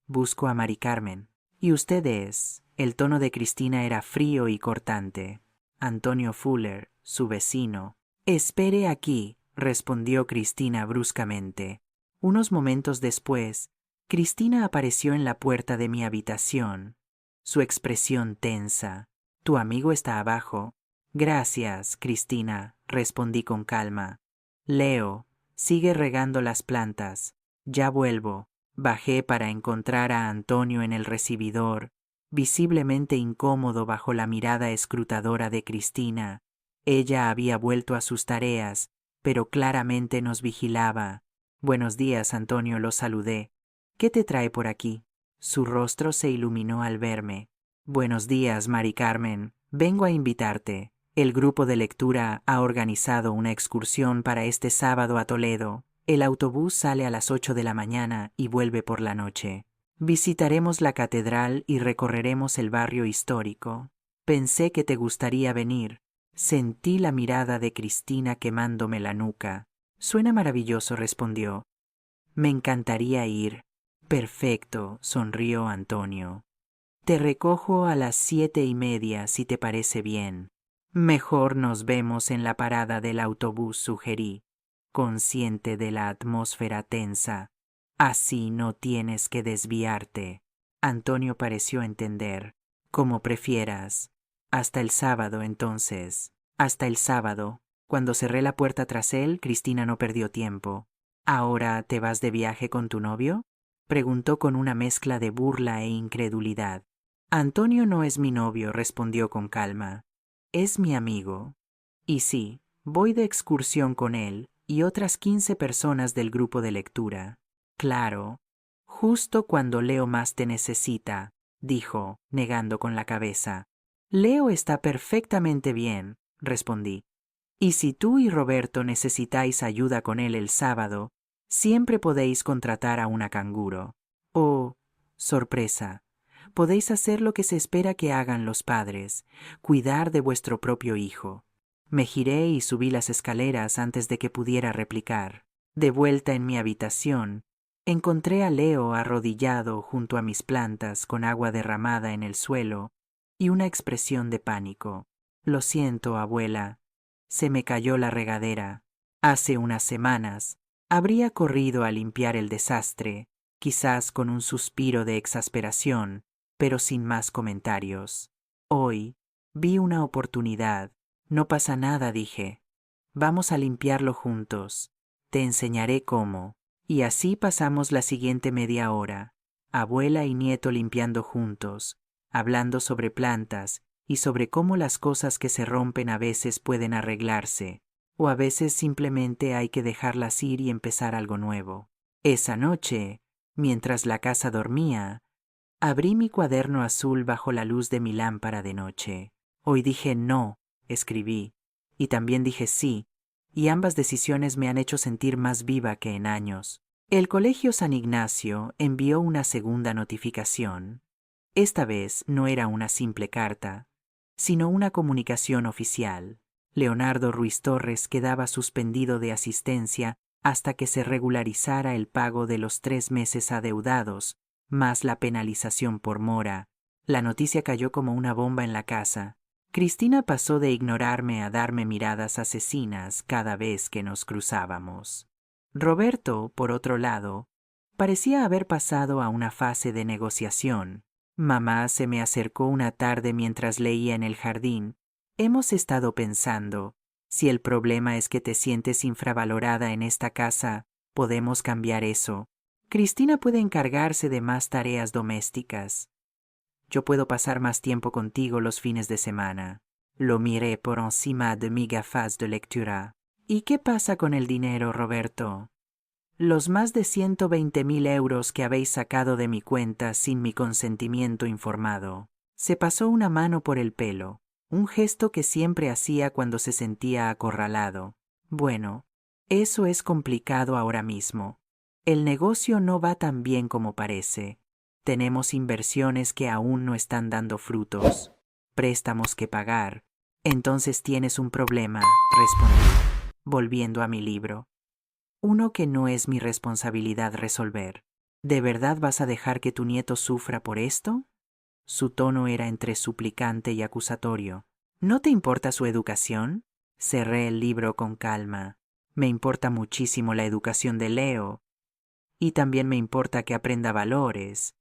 [SPEAKER 1] «Busco a Mari Carmen». «¿Y usted es?» El tono de Cristina era frío y cortante. «Antonio Fuller, su vecino». «Espere aquí», respondió Cristina bruscamente. Unos momentos después, Cristina apareció en la puerta de mi habitación, su expresión tensa. «Tu amigo está abajo». «Gracias, Cristina», respondí con calma. «Leo, sigue regando las plantas. Ya vuelvo». Bajé para encontrar a Antonio en el recibidor, visiblemente incómodo bajo la mirada escrutadora de Cristina. Ella había vuelto a sus tareas, pero claramente nos vigilaba. «Buenos días, Antonio», lo saludé. «¿Qué te trae por aquí?» Su rostro se iluminó al verme. «Buenos días, Mari Carmen. Vengo a invitarte. El grupo de lectura ha organizado una excursión para este sábado a Toledo. El autobús sale a las 8 de la mañana y vuelve por la noche. Visitaremos la catedral y recorreremos el barrio histórico. Pensé que te gustaría venir». Sentí la mirada de Cristina quemándome la nuca. «Suena maravilloso», respondió. «Me encantaría ir». «Perfecto», sonrió Antonio. «Te recojo a las 7:30, si te parece bien». «Mejor nos vemos en la parada del autobús», sugerí, consciente de la atmósfera tensa. «Así no tienes que desviarte». Antonio pareció entender. «Como prefieras». «Hasta el sábado, entonces». «Hasta el sábado». Cuando cerré la puerta tras él, Cristina no perdió tiempo. «¿Ahora te vas de viaje con tu novio?», preguntó con una mezcla de burla e incredulidad. «Antonio no es mi novio», respondió con calma. «Es mi amigo. Y sí, voy de excursión con él y otras 15 personas del grupo de lectura». «Claro, justo cuando Leo más te necesita», dijo, negando con la cabeza. «Leo está perfectamente bien», respondí. «Y si tú y Roberto necesitáis ayuda con él el sábado, siempre podéis contratar a una canguro. Oh, sorpresa, podéis hacer lo que se espera que hagan los padres, cuidar de vuestro propio hijo». Me giré y subí las escaleras antes de que pudiera replicar. De vuelta en mi habitación, encontré a Leo arrodillado junto a mis plantas con agua derramada en el suelo y una expresión de pánico. «Lo siento, abuela. Se me cayó la regadera. Hace unas semanas habría corrido a limpiar el desastre, quizás con un suspiro de exasperación, pero sin más comentarios. Hoy vi una oportunidad. «No pasa nada», dije. «Vamos a limpiarlo juntos. Te enseñaré cómo». Y así pasamos la siguiente media hora, abuela y nieto limpiando juntos, hablando sobre plantas y sobre cómo las cosas que se rompen a veces pueden arreglarse, o a veces simplemente hay que dejarlas ir y empezar algo nuevo. Esa noche, mientras la casa dormía, abrí mi cuaderno azul bajo la luz de mi lámpara de noche. Hoy dije no, escribí, y también dije sí, y ambas decisiones me han hecho sentir más viva que en años. El Colegio San Ignacio envió una segunda notificación. Esta vez no era una simple carta, sino una comunicación oficial. Leonardo Ruiz Torres quedaba suspendido de asistencia hasta que se regularizara el pago de los 3 meses adeudados, más la penalización por mora. La noticia cayó como una bomba en la casa. Cristina pasó de ignorarme a darme miradas asesinas cada vez que nos cruzábamos. Roberto, por otro lado, parecía haber pasado a una fase de negociación. Mamá se me acercó una tarde mientras leía en el jardín. «Hemos estado pensando, si el problema es que te sientes infravalorada en esta casa, podemos cambiar eso. Cristina puede encargarse de más tareas domésticas. Yo puedo pasar más tiempo contigo los fines de semana». Lo miré por encima de mis gafas de lectura. ¿Y qué pasa con el dinero, Roberto? Los más de 120.000 euros que habéis sacado de mi cuenta sin mi consentimiento informado. Se pasó una mano por el pelo, un gesto que siempre hacía cuando se sentía acorralado. Bueno, eso es complicado ahora mismo. El negocio no va tan bien como parece. Tenemos inversiones que aún no están dando frutos, préstamos que pagar. Entonces tienes un problema, respondí, volviendo a mi libro. Uno que no es mi responsabilidad resolver. ¿De verdad vas a dejar que tu nieto sufra por esto? Su tono era entre suplicante y acusatorio. ¿No te importa su educación? Cerré el libro con calma. Me importa muchísimo la educación de Leo. Y también me importa que aprenda valores.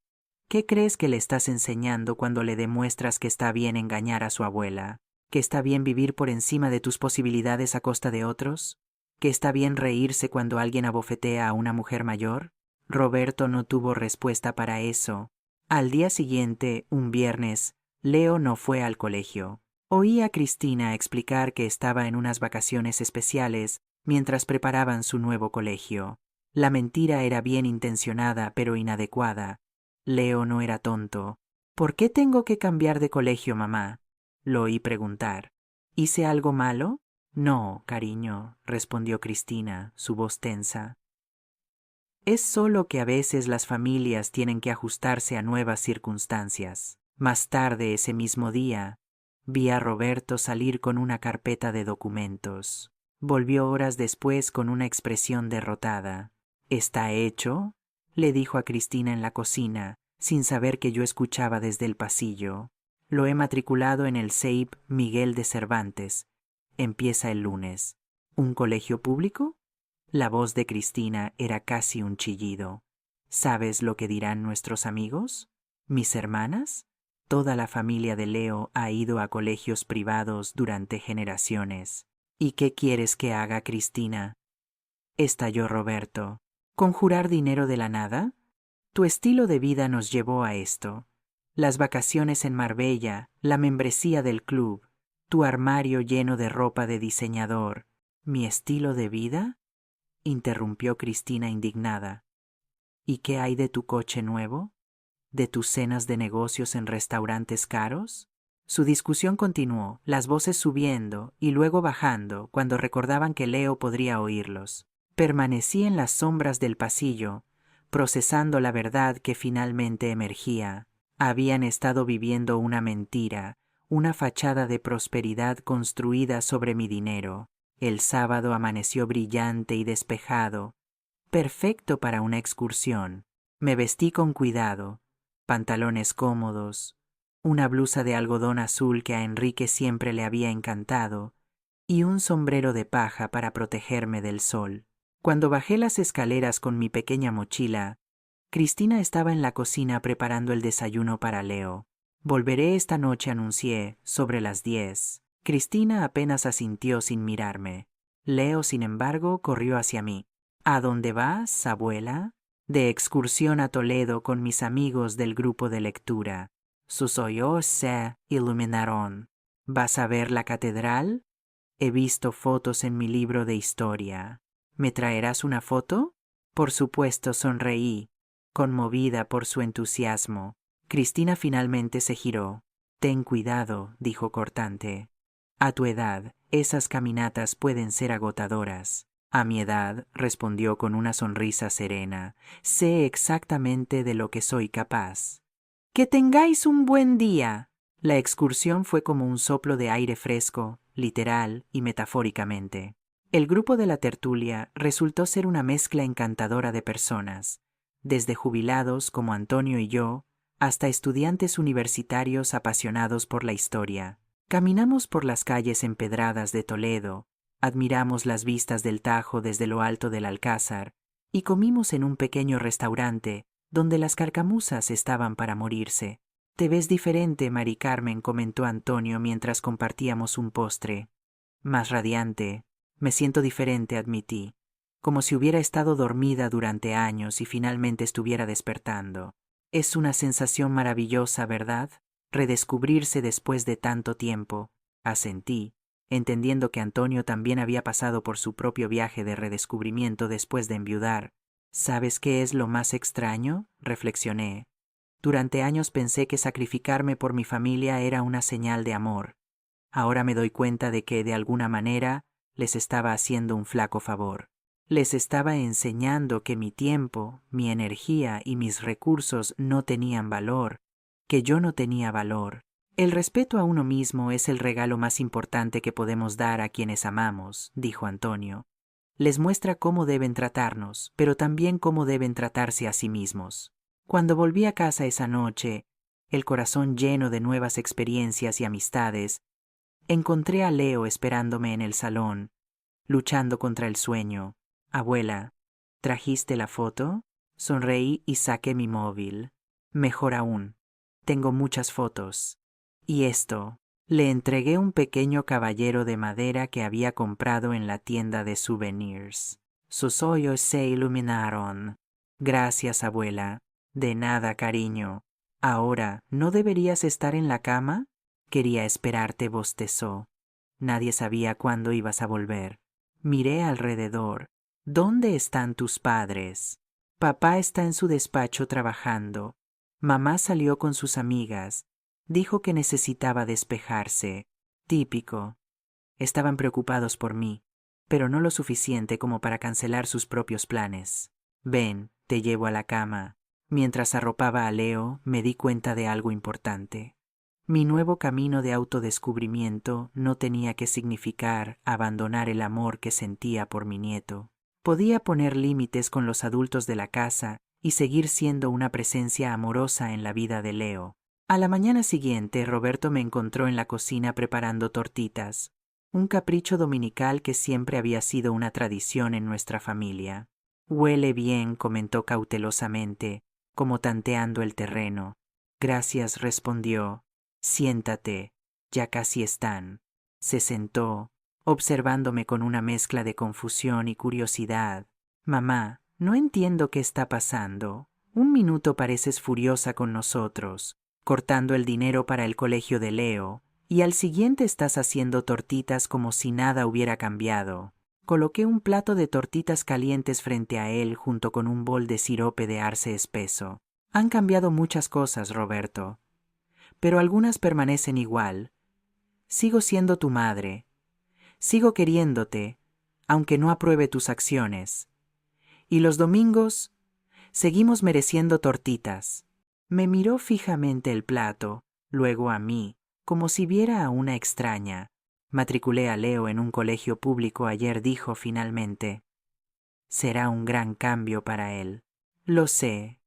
[SPEAKER 1] ¿Qué crees que le estás enseñando cuando le demuestras que está bien engañar a su abuela? ¿Que está bien vivir por encima de tus posibilidades a costa de otros? ¿Que está bien reírse cuando alguien abofetea a una mujer mayor? Roberto no tuvo respuesta para eso. Al día siguiente, un viernes, Leo no fue al colegio. Oí a Cristina explicar que estaba en unas vacaciones especiales mientras preparaban su nuevo colegio. La mentira era bien intencionada pero inadecuada. Leo no era tonto. ¿Por qué tengo que cambiar de colegio, mamá? Lo oí preguntar. ¿Hice algo malo? No, cariño, respondió Cristina, su voz tensa. Es solo que a veces las familias tienen que ajustarse a nuevas circunstancias. Más tarde ese mismo día, vi a Roberto salir con una carpeta de documentos. Volvió horas después con una expresión derrotada. ¿Está hecho?, le dijo a Cristina en la cocina, sin saber que yo escuchaba desde el pasillo. Lo he matriculado en el CEIP Miguel de Cervantes. Empieza el lunes. ¿Un colegio público? La voz de Cristina era casi un chillido. ¿Sabes lo que dirán nuestros amigos? ¿Mis hermanas? Toda la familia de Leo ha ido a colegios privados durante generaciones. ¿Y qué quieres que haga, Cristina? Estalló Roberto. ¿Conjurar dinero de la nada? Tu estilo de vida nos llevó a esto. Las vacaciones en Marbella, la membresía del club, tu armario lleno de ropa de diseñador. ¿Mi estilo de vida?, interrumpió Cristina indignada. ¿Y qué hay de tu coche nuevo? ¿De tus cenas de negocios en restaurantes caros? Su discusión continuó, las voces subiendo y luego bajando cuando recordaban que Leo podría oírlos. Permanecí en las sombras del pasillo, procesando la verdad que finalmente emergía. Habían estado viviendo una mentira, una fachada de prosperidad construida sobre mi dinero. El sábado amaneció brillante y despejado, perfecto para una excursión. Me vestí con cuidado, pantalones cómodos, una blusa de algodón azul que a Enrique siempre le había encantado, y un sombrero de paja para protegerme del sol. Cuando bajé las escaleras con mi pequeña mochila, Cristina estaba en la cocina preparando el desayuno para Leo. Volveré esta noche, anuncié, sobre las 10. Cristina apenas asintió sin mirarme. Leo, sin embargo, corrió hacia mí. ¿A dónde vas, abuela? De excursión a Toledo con mis amigos del grupo de lectura. Sus ojos se iluminaron. ¿Vas a ver la catedral? He visto fotos en mi libro de historia. ¿Me traerás una foto? Por supuesto, sonreí, conmovida por su entusiasmo. Cristina finalmente se giró. Ten cuidado, dijo cortante. A tu edad, esas caminatas pueden ser agotadoras. A mi edad, respondió con una sonrisa serena, sé exactamente de lo que soy capaz. ¡Que tengáis un buen día! La excursión fue como un soplo de aire fresco, literal y metafóricamente. El grupo de la tertulia resultó ser una mezcla encantadora de personas, desde jubilados como Antonio y yo, hasta estudiantes universitarios apasionados por la historia. Caminamos por las calles empedradas de Toledo, admiramos las vistas del Tajo desde lo alto del Alcázar y comimos en un pequeño restaurante donde las carcamuzas estaban para morirse. Te ves diferente, Mari Carmen, comentó Antonio mientras compartíamos un postre. Más radiante. Me siento diferente, admití, como si hubiera estado dormida durante años y finalmente estuviera despertando. Es una sensación maravillosa, ¿verdad? Redescubrirse después de tanto tiempo. Asentí. entendiendo que Antonio también había pasado por su propio viaje de redescubrimiento después de enviudar. ¿Sabes qué es lo más extraño?, reflexioné. Durante años pensé que sacrificarme por mi familia era una señal de amor. Ahora me doy cuenta de que, de alguna manera, les estaba haciendo un flaco favor. Les estaba enseñando que mi tiempo, mi energía y mis recursos no tenían valor, que yo no tenía valor. El respeto a uno mismo es el regalo más importante que podemos dar a quienes amamos, dijo Antonio. Les muestra cómo deben tratarnos, pero también cómo deben tratarse a sí mismos. Cuando volví a casa esa noche, el corazón lleno de nuevas experiencias y amistades, encontré a Leo esperándome en el salón, luchando contra el sueño. Abuela, ¿trajiste la foto? Sonreí y saqué mi móvil. Mejor aún, tengo muchas fotos. Y esto, le entregué un pequeño caballero de madera que había comprado en la tienda de souvenirs. Sus ojos se iluminaron. Gracias, abuela. De nada, cariño. Ahora, ¿no deberías estar en la cama? Quería esperarte, bostezó. Nadie sabía cuándo ibas a volver. Miré alrededor. ¿Dónde están tus padres? Papá está en su despacho trabajando. Mamá salió con sus amigas. Dijo que necesitaba despejarse. Típico. Estaban preocupados por mí, pero no lo suficiente como para cancelar sus propios planes. Ven, te llevo a la cama. Mientras arropaba a Leo, me di cuenta de algo importante. Mi nuevo camino de autodescubrimiento no tenía que significar abandonar el amor que sentía por mi nieto. Podía poner límites con los adultos de la casa y seguir siendo una presencia amorosa en la vida de Leo. A la mañana siguiente, Roberto me encontró en la cocina preparando tortitas, un capricho dominical que siempre había sido una tradición en nuestra familia. Huele bien, comentó cautelosamente, como tanteando el terreno. Gracias, respondió. Siéntate, ya casi están. Se sentó, observándome con una mezcla de confusión y curiosidad. Mamá, no entiendo qué está pasando. Un minuto pareces furiosa con nosotros, cortando el dinero para el colegio de Leo, y al siguiente estás haciendo tortitas como si nada hubiera cambiado. Coloqué un plato de tortitas calientes frente a él junto con un bol de sirope de arce espeso. Han cambiado muchas cosas, Roberto, pero algunas permanecen igual. Sigo siendo tu madre. Sigo queriéndote, aunque no apruebe tus acciones. Y los domingos, seguimos mereciendo tortitas. Me miró fijamente el plato, luego a mí, como si viera a una extraña. Matriculé a Leo en un colegio público ayer, dijo finalmente. Será un gran cambio para él. Lo sé.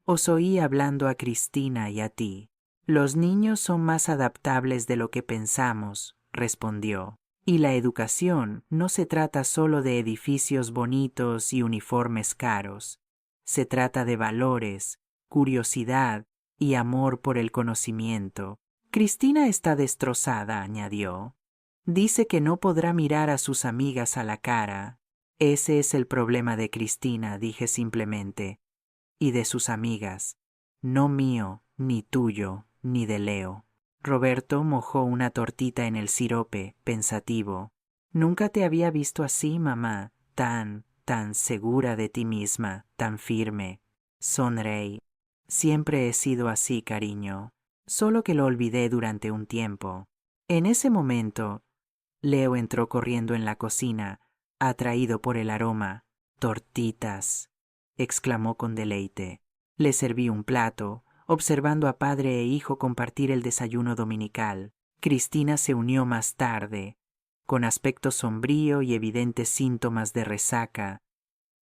[SPEAKER 1] Os oí hablando a Cristina y a ti. Los niños son más adaptables de lo que pensamos, respondió. Y la educación no se trata solo de edificios bonitos y uniformes caros. Se trata de valores, curiosidad y amor por el conocimiento. Cristina está destrozada, añadió. Dice que no podrá mirar a sus amigas a la cara. Ese es el problema de Cristina, dije simplemente. Y de sus amigas. No mío, ni tuyo, ni de Leo. Roberto mojó una tortita en el sirope, pensativo. Nunca te había visto así, mamá, tan segura de ti misma, tan firme. Sonreí. Siempre he sido así, cariño. Solo que lo olvidé durante un tiempo. En ese momento, Leo entró corriendo en la cocina, atraído por el aroma. Tortitas, exclamó con deleite. Le serví un plato, observando a padre e hijo compartir el desayuno dominical. Cristina se unió más tarde, con aspecto sombrío y evidentes síntomas de resaca,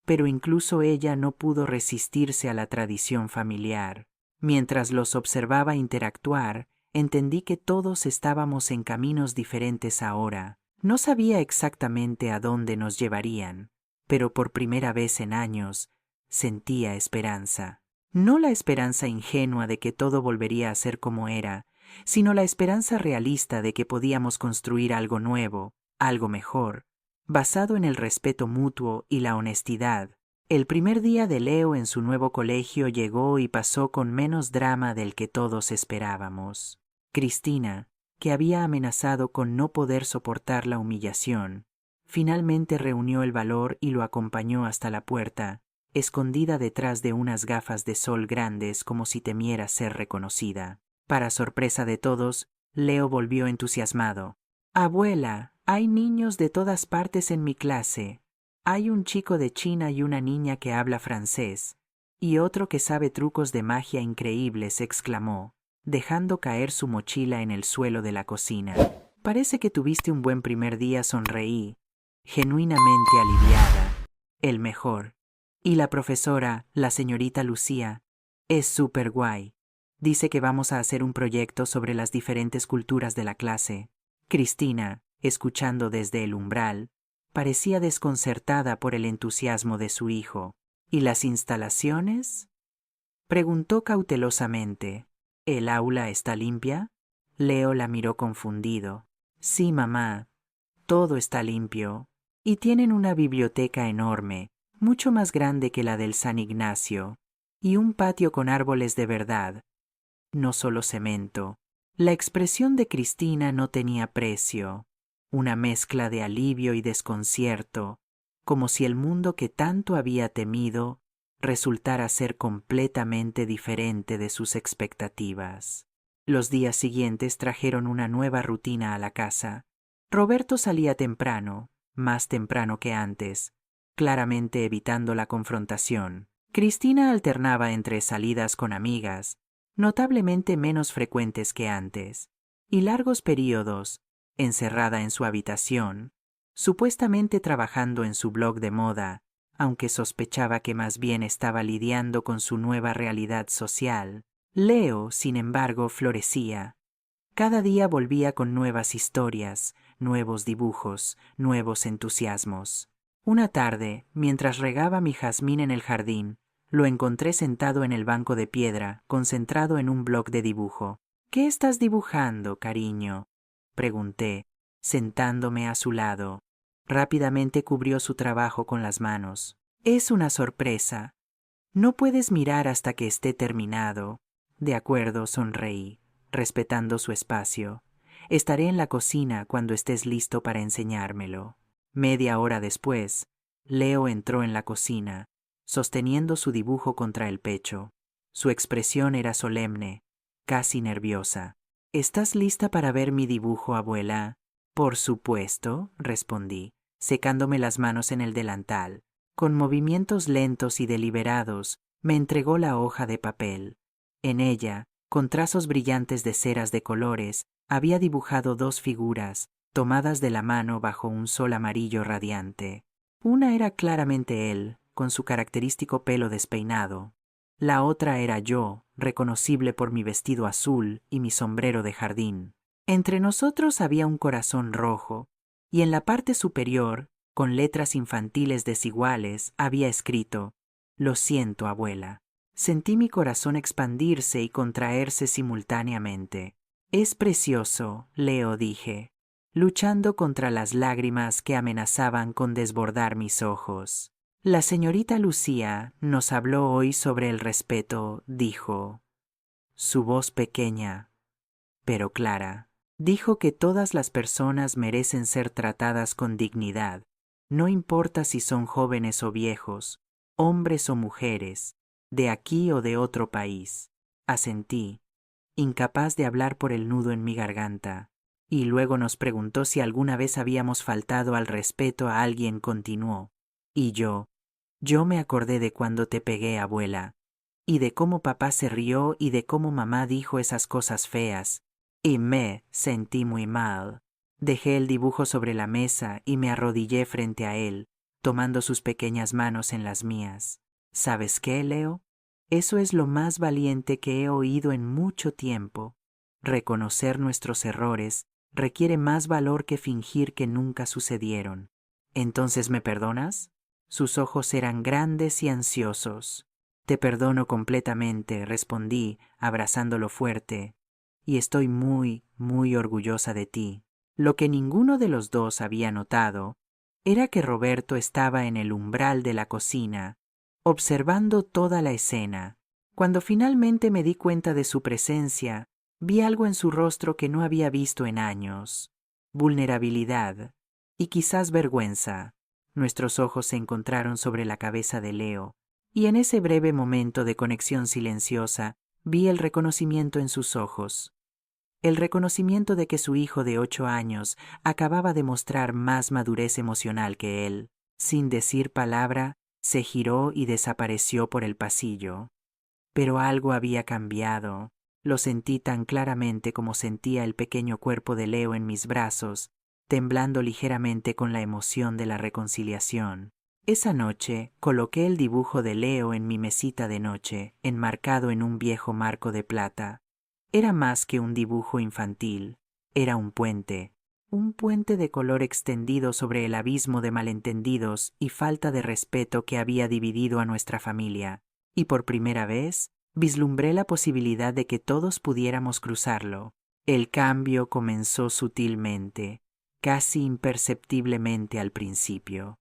[SPEAKER 1] pero incluso ella no pudo resistirse a la tradición familiar. Mientras los observaba interactuar, entendí que todos estábamos en caminos diferentes ahora. No sabía exactamente a dónde nos llevarían, pero por primera vez en años sentía esperanza. No la esperanza ingenua de que todo volvería a ser como era, sino la esperanza realista de que podíamos construir algo nuevo, algo mejor, basado en el respeto mutuo y la honestidad. El primer día de Leo en su nuevo colegio llegó y pasó con menos drama del que todos esperábamos. Cristina, que había amenazado con no poder soportar la humillación, finalmente reunió el valor y lo acompañó hasta la puerta, escondida detrás de unas gafas de sol grandes como si temiera ser reconocida. Para sorpresa de todos, Leo volvió entusiasmado. «Abuela, hay niños de todas partes en mi clase. Hay un chico de China y una niña que habla francés, y otro que sabe trucos de magia increíbles», exclamó, dejando caer su mochila en el suelo de la cocina. «Parece que tuviste un buen primer día», sonreí, genuinamente aliviada. «El mejor. Y la profesora, la señorita Lucía, es súper guay. Dice que vamos a hacer un proyecto sobre las diferentes culturas de la clase». Cristina, escuchando desde el umbral, parecía desconcertada por el entusiasmo de su hijo. «¿Y las instalaciones?», preguntó cautelosamente. «¿El aula está limpia?». Leo la miró confundido. «Sí, mamá, todo está limpio. Y tienen una biblioteca enorme, mucho más grande que la del San Ignacio, y un patio con árboles de verdad, no solo cemento». La expresión de Cristina no tenía precio, una mezcla de alivio y desconcierto, como si el mundo que tanto había temido resultara ser completamente diferente de sus expectativas. Los días siguientes trajeron una nueva rutina a la casa. Roberto salía temprano, más temprano que antes, claramente evitando la confrontación. Cristina alternaba entre salidas con amigas, notablemente menos frecuentes que antes, y largos períodos, encerrada en su habitación, supuestamente trabajando en su blog de moda, aunque sospechaba que más bien estaba lidiando con su nueva realidad social. Leo, sin embargo, florecía. Cada día volvía con nuevas historias, nuevos dibujos, nuevos entusiasmos. Una tarde, mientras regaba mi jazmín en el jardín, lo encontré sentado en el banco de piedra, concentrado en un bloc de dibujo. «¿Qué estás dibujando, cariño?», pregunté, sentándome a su lado. Rápidamente cubrió su trabajo con las manos. «Es una sorpresa. No puedes mirar hasta que esté terminado». «De acuerdo», sonreí, respetando su espacio. «Estaré en la cocina cuando estés listo para enseñármelo». Media hora después, Leo entró en la cocina, sosteniendo su dibujo contra el pecho. Su expresión era solemne, casi nerviosa. «¿Estás lista para ver mi dibujo, abuela?». «Por supuesto», respondí, secándome las manos en el delantal. Con movimientos lentos y deliberados, me entregó la hoja de papel. En ella, con trazos brillantes de ceras de colores, había dibujado dos figuras, tomadas de la mano bajo un sol amarillo radiante. Una era claramente él, con su característico pelo despeinado. La otra era yo, reconocible por mi vestido azul y mi sombrero de jardín. Entre nosotros había un corazón rojo, y en la parte superior, con letras infantiles desiguales, había escrito: «Lo siento, abuela». Sentí mi corazón expandirse y contraerse simultáneamente. «Es precioso», Leo, dije, luchando contra las lágrimas que amenazaban con desbordar mis ojos. «La señorita Lucía nos habló hoy sobre el respeto», dijo. Su voz pequeña, pero clara, dijo que todas las personas merecen ser tratadas con dignidad, no importa si son jóvenes o viejos, hombres o mujeres, de aquí o de otro país. Asentí, incapaz de hablar por el nudo en mi garganta, y luego nos preguntó si alguna vez habíamos faltado al respeto a alguien, continuó. Y yo me acordé de cuando te pegué, abuela, y de cómo papá se rió y de cómo mamá dijo esas cosas feas, y me sentí muy mal. Dejé el dibujo sobre la mesa y me arrodillé frente a él, tomando sus pequeñas manos en las mías. ¿Sabes qué, Leo? Eso es lo más valiente que he oído en mucho tiempo. Reconocer nuestros errores requiere más valor que fingir que nunca sucedieron. ¿Entonces me perdonas? Sus ojos eran grandes y ansiosos. «Te perdono completamente», respondí, abrazándolo fuerte, «y estoy muy, muy orgullosa de ti». Lo que ninguno de los dos había notado era que Roberto estaba en el umbral de la cocina, observando toda la escena. Cuando finalmente me di cuenta de su presencia, Vi algo en su rostro que no había visto en años: vulnerabilidad y quizás vergüenza. Nuestros ojos se encontraron sobre la cabeza de Leo, y en ese breve momento de conexión silenciosa vi el reconocimiento en sus ojos. El reconocimiento de que su hijo de 8 años acababa de mostrar más madurez emocional que él. Sin decir palabra, se giró y desapareció por el pasillo. Pero algo había cambiado. Lo sentí tan claramente como sentía el pequeño cuerpo de Leo en mis brazos, temblando ligeramente con la emoción de la reconciliación. Esa noche coloqué el dibujo de Leo en mi mesita de noche, enmarcado en un viejo marco de plata. Era más que un dibujo infantil, era un puente de color extendido sobre el abismo de malentendidos y falta de respeto que había dividido a nuestra familia, y por primera vez vislumbré la posibilidad de que todos pudiéramos cruzarlo. El cambio comenzó sutilmente, casi imperceptiblemente al principio.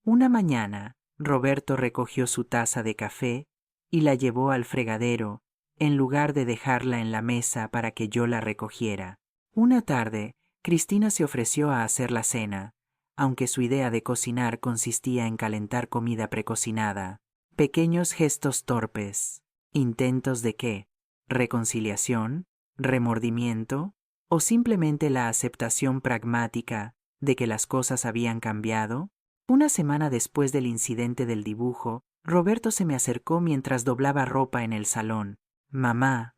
[SPEAKER 1] Una mañana, Roberto recogió su taza de café y la llevó al fregadero, en lugar de dejarla en la mesa para que yo la recogiera. Una tarde, Cristina se ofreció a hacer la cena, aunque su idea de cocinar consistía en calentar comida precocinada. Pequeños gestos torpes. ¿Intentos de qué? ¿Reconciliación? ¿Remordimiento? ¿O simplemente la aceptación pragmática de que las cosas habían cambiado? Una semana después del incidente del dibujo, Roberto se me acercó mientras doblaba ropa en el salón. «Mamá»,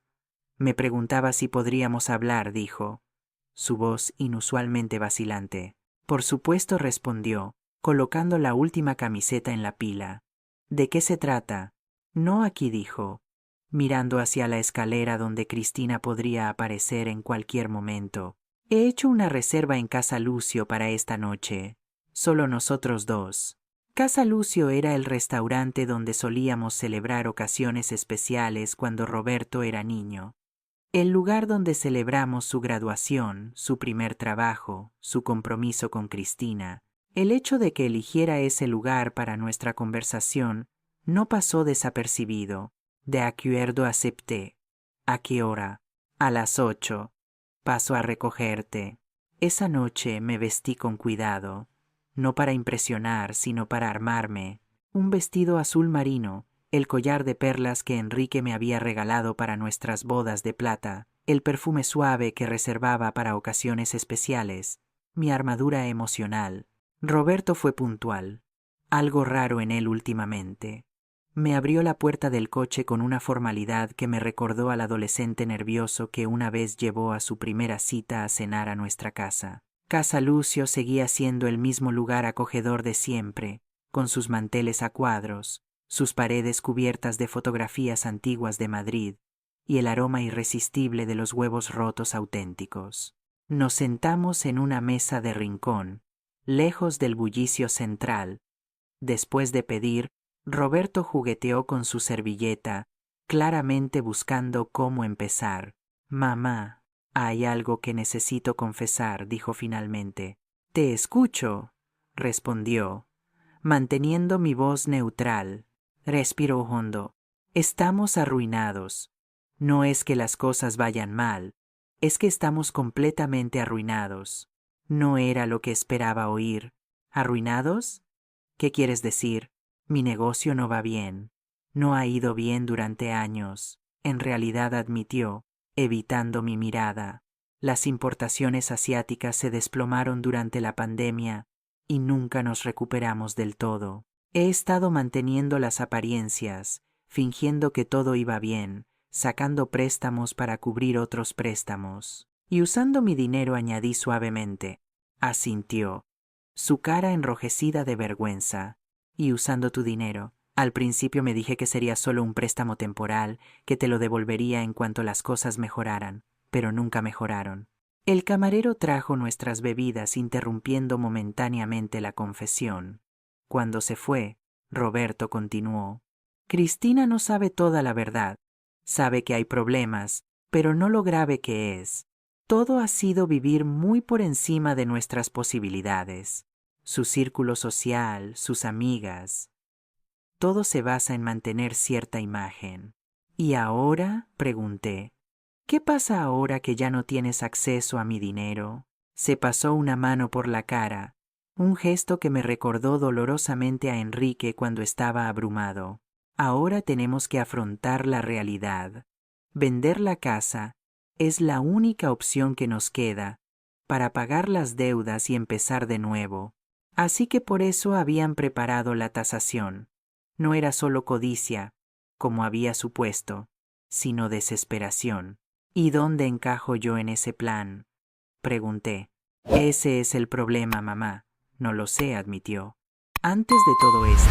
[SPEAKER 1] me preguntaba si podríamos hablar, dijo, su voz inusualmente vacilante. «Por supuesto», respondió, colocando la última camiseta en la pila. «¿De qué se trata?» «No aquí», dijo, mirando hacia la escalera donde Cristina podría aparecer en cualquier momento. «He hecho una reserva en Casa Lucio para esta noche. Solo nosotros dos». Casa Lucio era el restaurante donde solíamos celebrar ocasiones especiales cuando Roberto era niño. El lugar donde celebramos su graduación, su primer trabajo, su compromiso con Cristina. El hecho de que eligiera ese lugar para nuestra conversación no pasó desapercibido. De acuerdo, acepté. ¿A qué hora? A las 8. Paso a recogerte. Esa noche me vestí con cuidado. No para impresionar, sino para armarme. Un vestido azul marino, el collar de perlas que Enrique me había regalado para nuestras bodas de plata, el perfume suave que reservaba para ocasiones especiales, mi armadura emocional. Roberto fue puntual. Algo raro en él últimamente. Me abrió la puerta del coche con una formalidad que me recordó al adolescente nervioso que una vez llevó a su primera cita a cenar a nuestra casa. Casa Lucio seguía siendo el mismo lugar acogedor de siempre, con sus manteles a cuadros, sus paredes cubiertas de fotografías antiguas de Madrid y el aroma irresistible de los huevos rotos auténticos. Nos sentamos en una mesa de rincón, lejos del bullicio central. Después de pedir, Roberto jugueteó con su servilleta, claramente buscando cómo empezar. «Mamá, hay algo que necesito confesar», dijo finalmente. «Te escucho», respondió, manteniendo mi voz neutral. Respiró hondo. «Estamos arruinados. No es que las cosas vayan mal, es que estamos completamente arruinados». No era lo que esperaba oír. ¿Arruinados? ¿Qué quieres decir? Mi negocio no va bien. No ha ido bien durante años. En realidad, admitió, evitando mi mirada. Las importaciones asiáticas se desplomaron durante la pandemia y nunca nos recuperamos del todo. He estado manteniendo las apariencias, fingiendo que todo iba bien, sacando préstamos para cubrir otros préstamos. Y usando mi dinero, añadí suavemente. Asintió, su cara enrojecida de vergüenza. Y usando tu dinero. Al principio me dije que sería solo un préstamo temporal, que te lo devolvería en cuanto las cosas mejoraran, pero nunca mejoraron. El camarero trajo nuestras bebidas, interrumpiendo momentáneamente la confesión. Cuando se fue, Roberto continuó. Cristina no sabe toda la verdad. Sabe que hay problemas, pero no lo grave que es. Todo ha sido vivir muy por encima de nuestras posibilidades. Su círculo social, sus amigas. Todo se basa en mantener cierta imagen. ¿Y ahora?, pregunté. ¿Qué pasa ahora que ya no tienes acceso a mi dinero? Se pasó una mano por la cara, un gesto que me recordó dolorosamente a Enrique cuando estaba abrumado. Ahora tenemos que afrontar la realidad. Vender la casa es la única opción que nos queda para pagar las deudas y empezar de nuevo. Así que por eso habían preparado la tasación. No era solo codicia, como había supuesto, sino desesperación. ¿Y dónde encajo yo en ese plan? Pregunté. Ese es el problema, mamá. No lo sé, admitió. Antes de todo esto,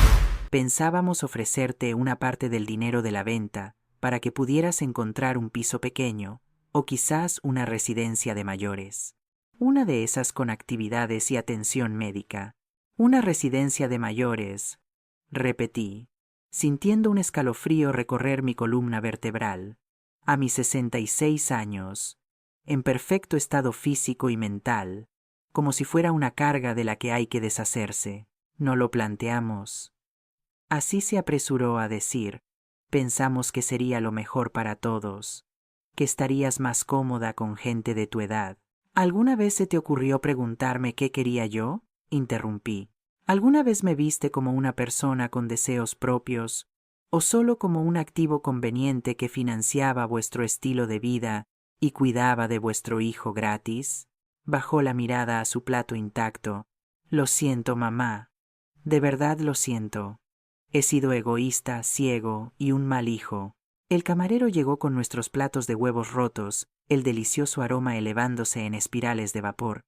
[SPEAKER 1] pensábamos ofrecerte una parte del dinero de la venta para que pudieras encontrar un piso pequeño o quizás una residencia de mayores. Una de esas con actividades y atención médica. Una residencia de mayores, repetí, sintiendo un escalofrío recorrer mi columna vertebral. A mis 66 años, en perfecto estado físico y mental, como si fuera una carga de la que hay que deshacerse. No lo planteamos. Así se apresuró a decir, pensamos que sería lo mejor para todos, que estarías más cómoda con gente de tu edad. ¿Alguna vez se te ocurrió preguntarme qué quería yo? Interrumpí. ¿Alguna vez me viste como una persona con deseos propios o solo como un activo conveniente que financiaba vuestro estilo de vida y cuidaba de vuestro hijo gratis? Bajó la mirada a su plato intacto. Lo siento, mamá. De verdad lo siento. He sido egoísta, ciego y un mal hijo. El camarero llegó con nuestros platos de huevos rotos, el delicioso aroma elevándose en espirales de vapor.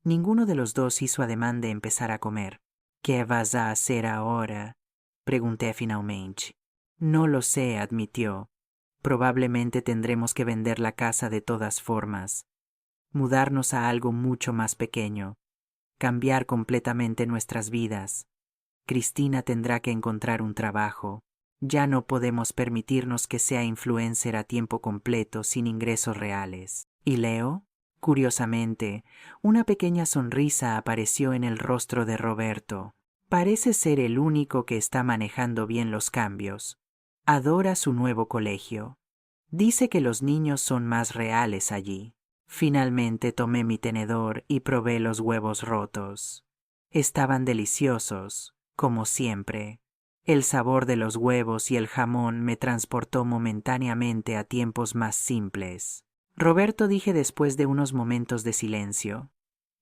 [SPEAKER 1] Ninguno de los dos hizo ademán de empezar a comer. ¿Qué vas a hacer ahora? Pregunté finalmente. No lo sé, admitió. Probablemente tendremos que vender la casa de todas formas, mudarnos a algo mucho más pequeño, cambiar completamente nuestras vidas. Cristina tendrá que encontrar un trabajo. Ya no podemos permitirnos que sea influencer a tiempo completo sin ingresos reales. ¿Y Leo? Curiosamente, una pequeña sonrisa apareció en el rostro de Roberto. Parece ser el único que está manejando bien los cambios. Adora su nuevo colegio. Dice que los niños son más reales allí. Finalmente tomé mi tenedor y probé los huevos rotos. Estaban deliciosos, como siempre. El sabor de los huevos y el jamón me transportó momentáneamente a tiempos más simples. Roberto, dije después de unos momentos de silencio,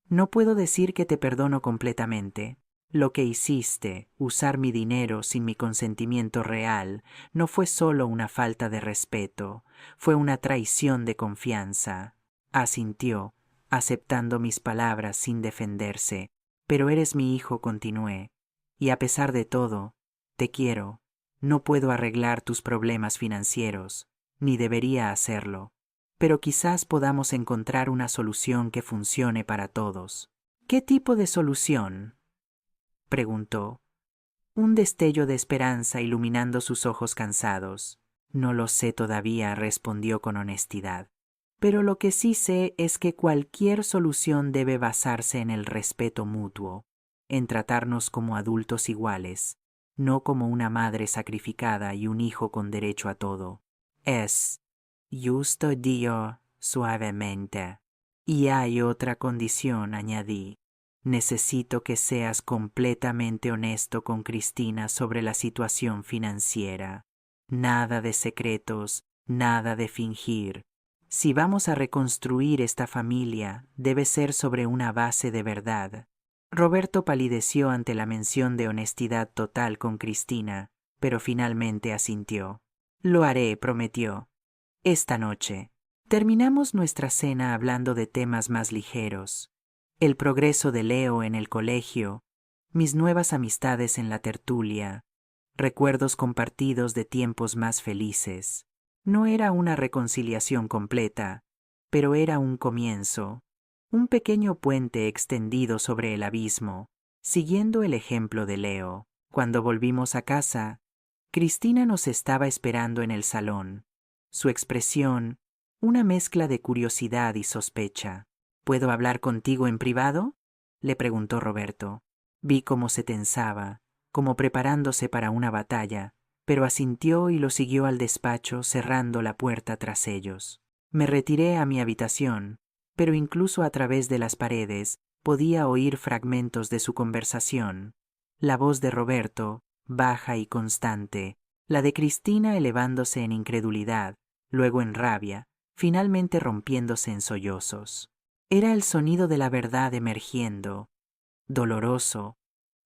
[SPEAKER 1] no puedo decir que te perdono completamente. Lo que hiciste, usar mi dinero sin mi consentimiento real, no fue solo una falta de respeto, fue una traición de confianza. Asintió, aceptando mis palabras sin defenderse. Pero eres mi hijo, continué, y a pesar de todo, te quiero. No puedo arreglar tus problemas financieros, ni debería hacerlo, pero quizás podamos encontrar una solución que funcione para todos. ¿Qué tipo de solución? Preguntó, un destello de esperanza iluminando sus ojos cansados. No lo sé todavía, respondió con honestidad. Pero lo que sí sé es que cualquier solución debe basarse en el respeto mutuo, en tratarnos como adultos iguales, no como una madre sacrificada y un hijo con derecho a todo. Es justo, dijo suavemente. Y hay otra condición, añadí. Necesito que seas completamente honesto con Cristina sobre la situación financiera. Nada de secretos, nada de fingir. Si vamos a reconstruir esta familia, debe ser sobre una base de verdad. Roberto palideció ante la mención de honestidad total con Cristina, pero finalmente asintió. Lo haré, prometió. Esta noche. Terminamos nuestra cena hablando de temas más ligeros. El progreso de Leo en el colegio, mis nuevas amistades en la tertulia, recuerdos compartidos de tiempos más felices. No era una reconciliación completa, pero era un comienzo, un pequeño puente extendido sobre el abismo, siguiendo el ejemplo de Leo. Cuando volvimos a casa, Cristina nos estaba esperando en el salón. Su expresión, una mezcla de curiosidad y sospecha. ¿Puedo hablar contigo en privado? Le preguntó Roberto. Vi cómo se tensaba, como preparándose para una batalla, pero asintió y lo siguió al despacho cerrando la puerta tras ellos. Me retiré a mi habitación, pero incluso a través de las paredes podía oír fragmentos de su conversación. La voz de Roberto, baja y constante, la de Cristina elevándose en incredulidad, luego en rabia, finalmente rompiéndose en sollozos. Era el sonido de la verdad emergiendo, doloroso,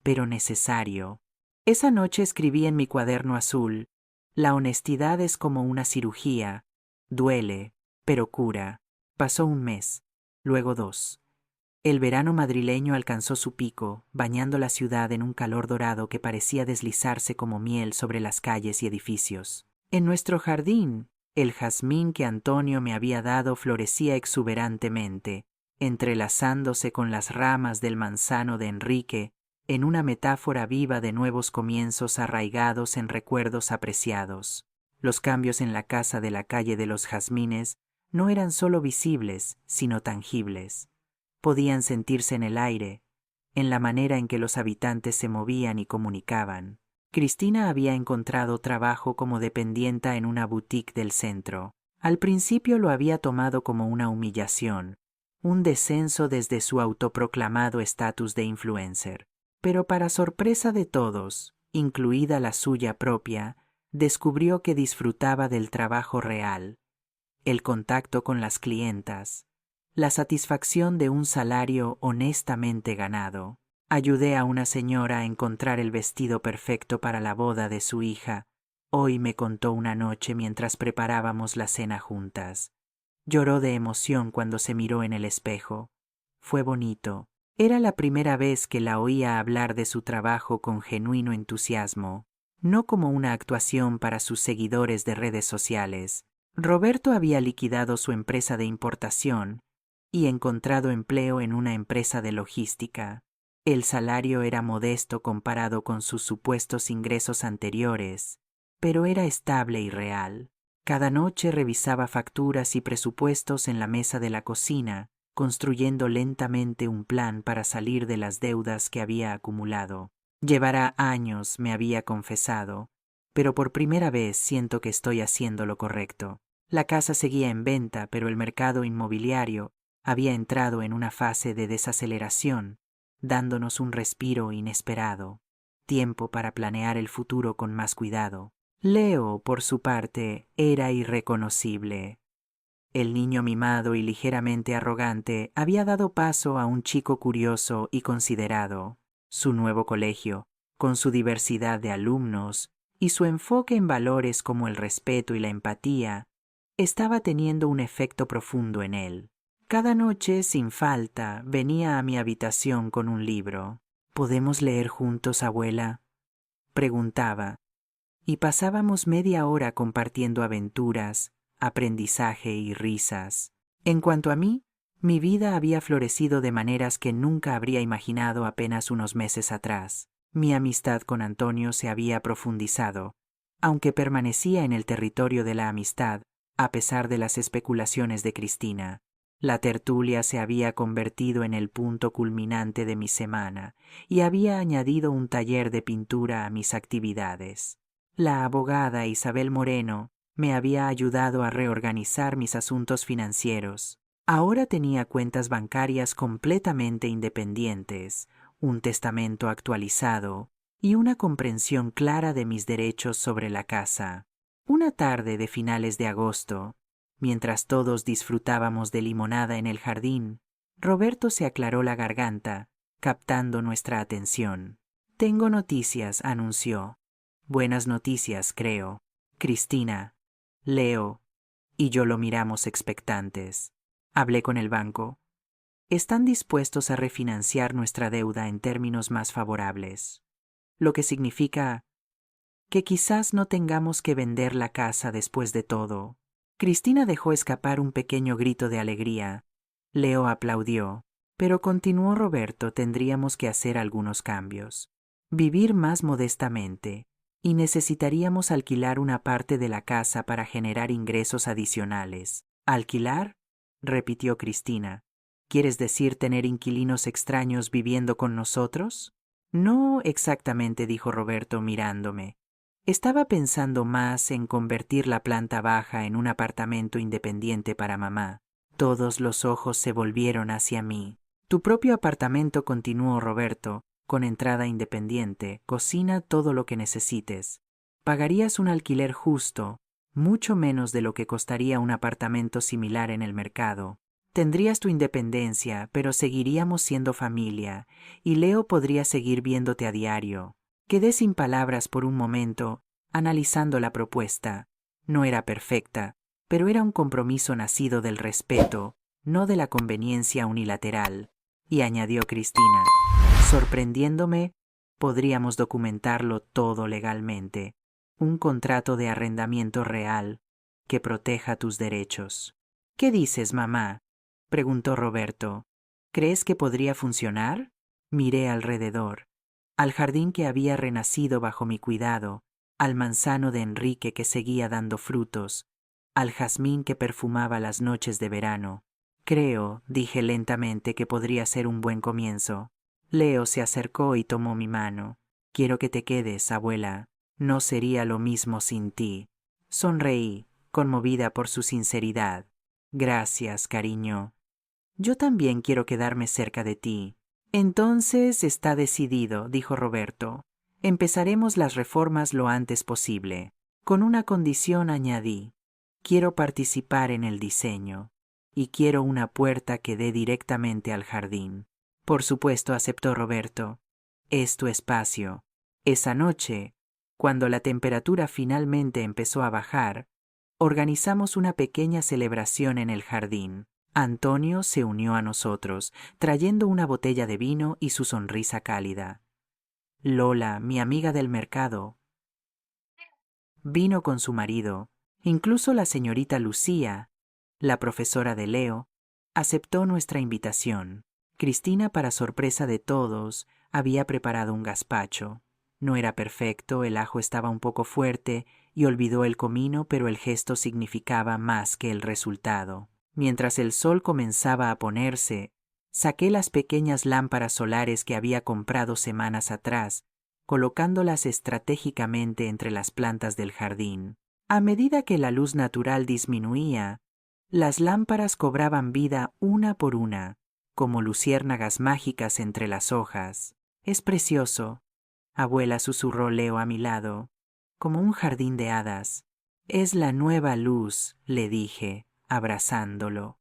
[SPEAKER 1] pero necesario. Esa noche escribí en mi cuaderno azul: la honestidad es como una cirugía, duele, pero cura. Pasó un mes, luego 2. El verano madrileño alcanzó su pico, bañando la ciudad en un calor dorado que parecía deslizarse como miel sobre las calles y edificios. En nuestro jardín, el jazmín que Antonio me había dado florecía exuberantemente, entrelazándose con las ramas del manzano de Enrique, en una metáfora viva de nuevos comienzos arraigados en recuerdos apreciados. Los cambios en la casa de la calle de los Jazmines no eran solo visibles, sino tangibles. Podían sentirse en el aire, en la manera en que los habitantes se movían y comunicaban. Cristina había encontrado trabajo como dependienta en una boutique del centro. Al principio lo había tomado como una humillación, un descenso desde su autoproclamado estatus de influencer. Pero para sorpresa de todos, incluida la suya propia, descubrió que disfrutaba del trabajo real, el contacto con las clientas, la satisfacción de un salario honestamente ganado. Ayudé a una señora a encontrar el vestido perfecto para la boda de su hija. Hoy me contó una noche mientras preparábamos la cena juntas. Lloró de emoción cuando se miró en el espejo. Fue bonito. Era la primera vez que la oía hablar de su trabajo con genuino entusiasmo, no como una actuación para sus seguidores de redes sociales. Roberto había liquidado su empresa de importación y encontrado empleo en una empresa de logística. El salario era modesto comparado con sus supuestos ingresos anteriores, pero era estable y real. Cada noche revisaba facturas y presupuestos en la mesa de la cocina, construyendo lentamente un plan para salir de las deudas que había acumulado. Llevará años, me había confesado, pero por primera vez siento que estoy haciendo lo correcto. La casa seguía en venta, pero el mercado inmobiliario había entrado en una fase de desaceleración, dándonos un respiro inesperado, tiempo para planear el futuro con más cuidado. Leo, por su parte, era irreconocible. El niño mimado y ligeramente arrogante había dado paso a un chico curioso y considerado. Su nuevo colegio, con su diversidad de alumnos y su enfoque en valores como el respeto y la empatía, estaba teniendo un efecto profundo en él. Cada noche, sin falta, venía a mi habitación con un libro. ¿Podemos leer juntos, abuela?, preguntaba, y pasábamos media hora compartiendo aventuras, aprendizaje y risas. En cuanto a mí, mi vida había florecido de maneras que nunca habría imaginado apenas unos meses atrás. Mi amistad con Antonio se había profundizado, aunque permanecía en el territorio de la amistad, a pesar de las especulaciones de Cristina. La tertulia se había convertido en el punto culminante de mi semana y había añadido un taller de pintura a mis actividades. La abogada Isabel Moreno me había ayudado a reorganizar mis asuntos financieros. Ahora tenía cuentas bancarias completamente independientes, un testamento actualizado y una comprensión clara de mis derechos sobre la casa. Una tarde de finales de agosto, mientras todos disfrutábamos de limonada en el jardín, Roberto se aclaró la garganta, captando nuestra atención. «Tengo noticias», anunció. «Buenas noticias, creo». Cristina, Leo y yo lo miramos expectantes. Hablé con el banco. Están dispuestos a refinanciar nuestra deuda en términos más favorables, lo que significa que quizás no tengamos que vender la casa después de todo. Cristina dejó escapar un pequeño grito de alegría. Leo aplaudió, pero continuó Roberto: tendríamos que hacer algunos cambios. Vivir más modestamente, y necesitaríamos alquilar una parte de la casa para generar ingresos adicionales. ¿Alquilar?, repitió Cristina. ¿Quieres decir tener inquilinos extraños viviendo con nosotros? No exactamente, dijo Roberto mirándome. Estaba pensando más en convertir la planta baja en un apartamento independiente para mamá. Todos los ojos se volvieron hacia mí. Tu propio apartamento, continuó Roberto, con entrada independiente, cocina, todo lo que necesites. Pagarías un alquiler justo, mucho menos de lo que costaría un apartamento similar en el mercado. Tendrías tu independencia, pero seguiríamos siendo familia, y Leo podría seguir viéndote a diario. Quedé sin palabras por un momento, analizando la propuesta. No era perfecta, pero era un compromiso nacido del respeto, no de la conveniencia unilateral. Y añadió Cristina, sorprendiéndome, podríamos documentarlo todo legalmente. Un contrato de arrendamiento real que proteja tus derechos. ¿Qué dices, mamá?, preguntó Roberto. ¿Crees que podría funcionar? Miré alrededor, al jardín que había renacido bajo mi cuidado, al manzano de Enrique que seguía dando frutos, al jazmín que perfumaba las noches de verano. Creo, dije lentamente, que podría ser un buen comienzo. Leo se acercó y tomó mi mano. Quiero que te quedes, abuela. No sería lo mismo sin ti. Sonreí, conmovida por su sinceridad. Gracias, cariño. Yo también quiero quedarme cerca de ti. Entonces está decidido, dijo Roberto. Empezaremos las reformas lo antes posible. Con una condición, añadí. Quiero participar en el diseño. Y quiero una puerta que dé directamente al jardín. Por supuesto, aceptó Roberto. Es tu espacio. Esa noche, cuando la temperatura finalmente empezó a bajar, organizamos una pequeña celebración en el jardín. Antonio se unió a nosotros, trayendo una botella de vino y su sonrisa cálida. Lola, mi amiga del mercado, vino con su marido. Incluso la señorita Lucía, la profesora de Leo, aceptó nuestra invitación. Cristina, para sorpresa de todos, había preparado un gazpacho. No era perfecto, el ajo estaba un poco fuerte y olvidó el comino, pero el gesto significaba más que el resultado. Mientras el sol comenzaba a ponerse, saqué las pequeñas lámparas solares que había comprado semanas atrás, colocándolas estratégicamente entre las plantas del jardín. A medida que la luz natural disminuía, las lámparas cobraban vida una por una, como luciérnagas mágicas entre las hojas. Es precioso, abuela, susurró Leo a mi lado, como un jardín de hadas. Es la nueva luz, le dije, abrazándolo.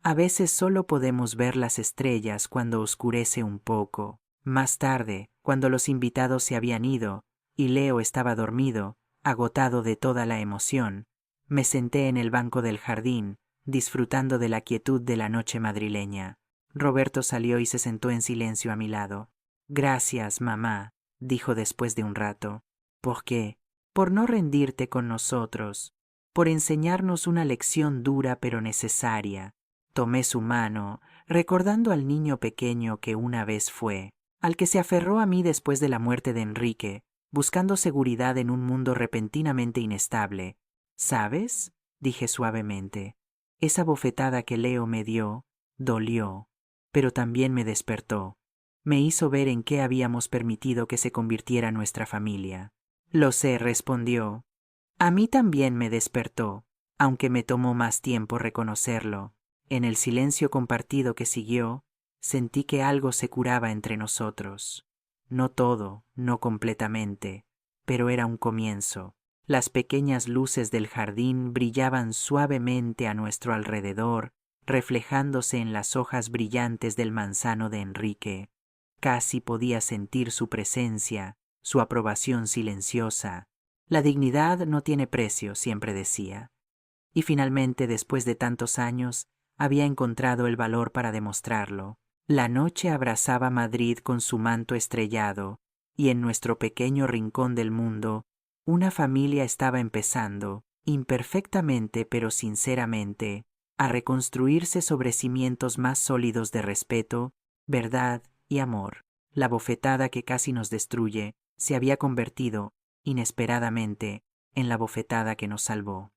[SPEAKER 1] A veces solo podemos ver las estrellas cuando oscurece un poco. Más tarde, cuando los invitados se habían ido y Leo estaba dormido, agotado de toda la emoción, me senté en el banco del jardín, disfrutando de la quietud de la noche madrileña. Roberto salió y se sentó en silencio a mi lado. Gracias, mamá, dijo después de un rato. ¿Por qué? Por no rendirte con nosotros, por enseñarnos una lección dura pero necesaria. Tomé su mano, recordando al niño pequeño que una vez fue, al que se aferró a mí después de la muerte de Enrique, buscando seguridad en un mundo repentinamente inestable. ¿Sabes?, dije suavemente. Esa bofetada que Leo me dio dolió, pero también me despertó. Me hizo ver en qué habíamos permitido que se convirtiera nuestra familia. Lo sé, respondió. A mí también me despertó, aunque me tomó más tiempo reconocerlo. En el silencio compartido que siguió, sentí que algo se curaba entre nosotros. No todo, no completamente, pero era un comienzo. Las pequeñas luces del jardín brillaban suavemente a nuestro alrededor, reflejándose en las hojas brillantes del manzano de Enrique. Casi podía sentir su presencia, su aprobación silenciosa. La dignidad no tiene precio, siempre decía. Y finalmente, después de tantos años, había encontrado el valor para demostrarlo. La noche abrazaba Madrid con su manto estrellado, y en nuestro pequeño rincón del mundo, una familia estaba empezando, imperfectamente pero sinceramente, a reconstruirse sobre cimientos más sólidos de respeto, verdad y amor. La bofetada que casi nos destruye se había convertido, inesperadamente, en la bofetada que nos salvó.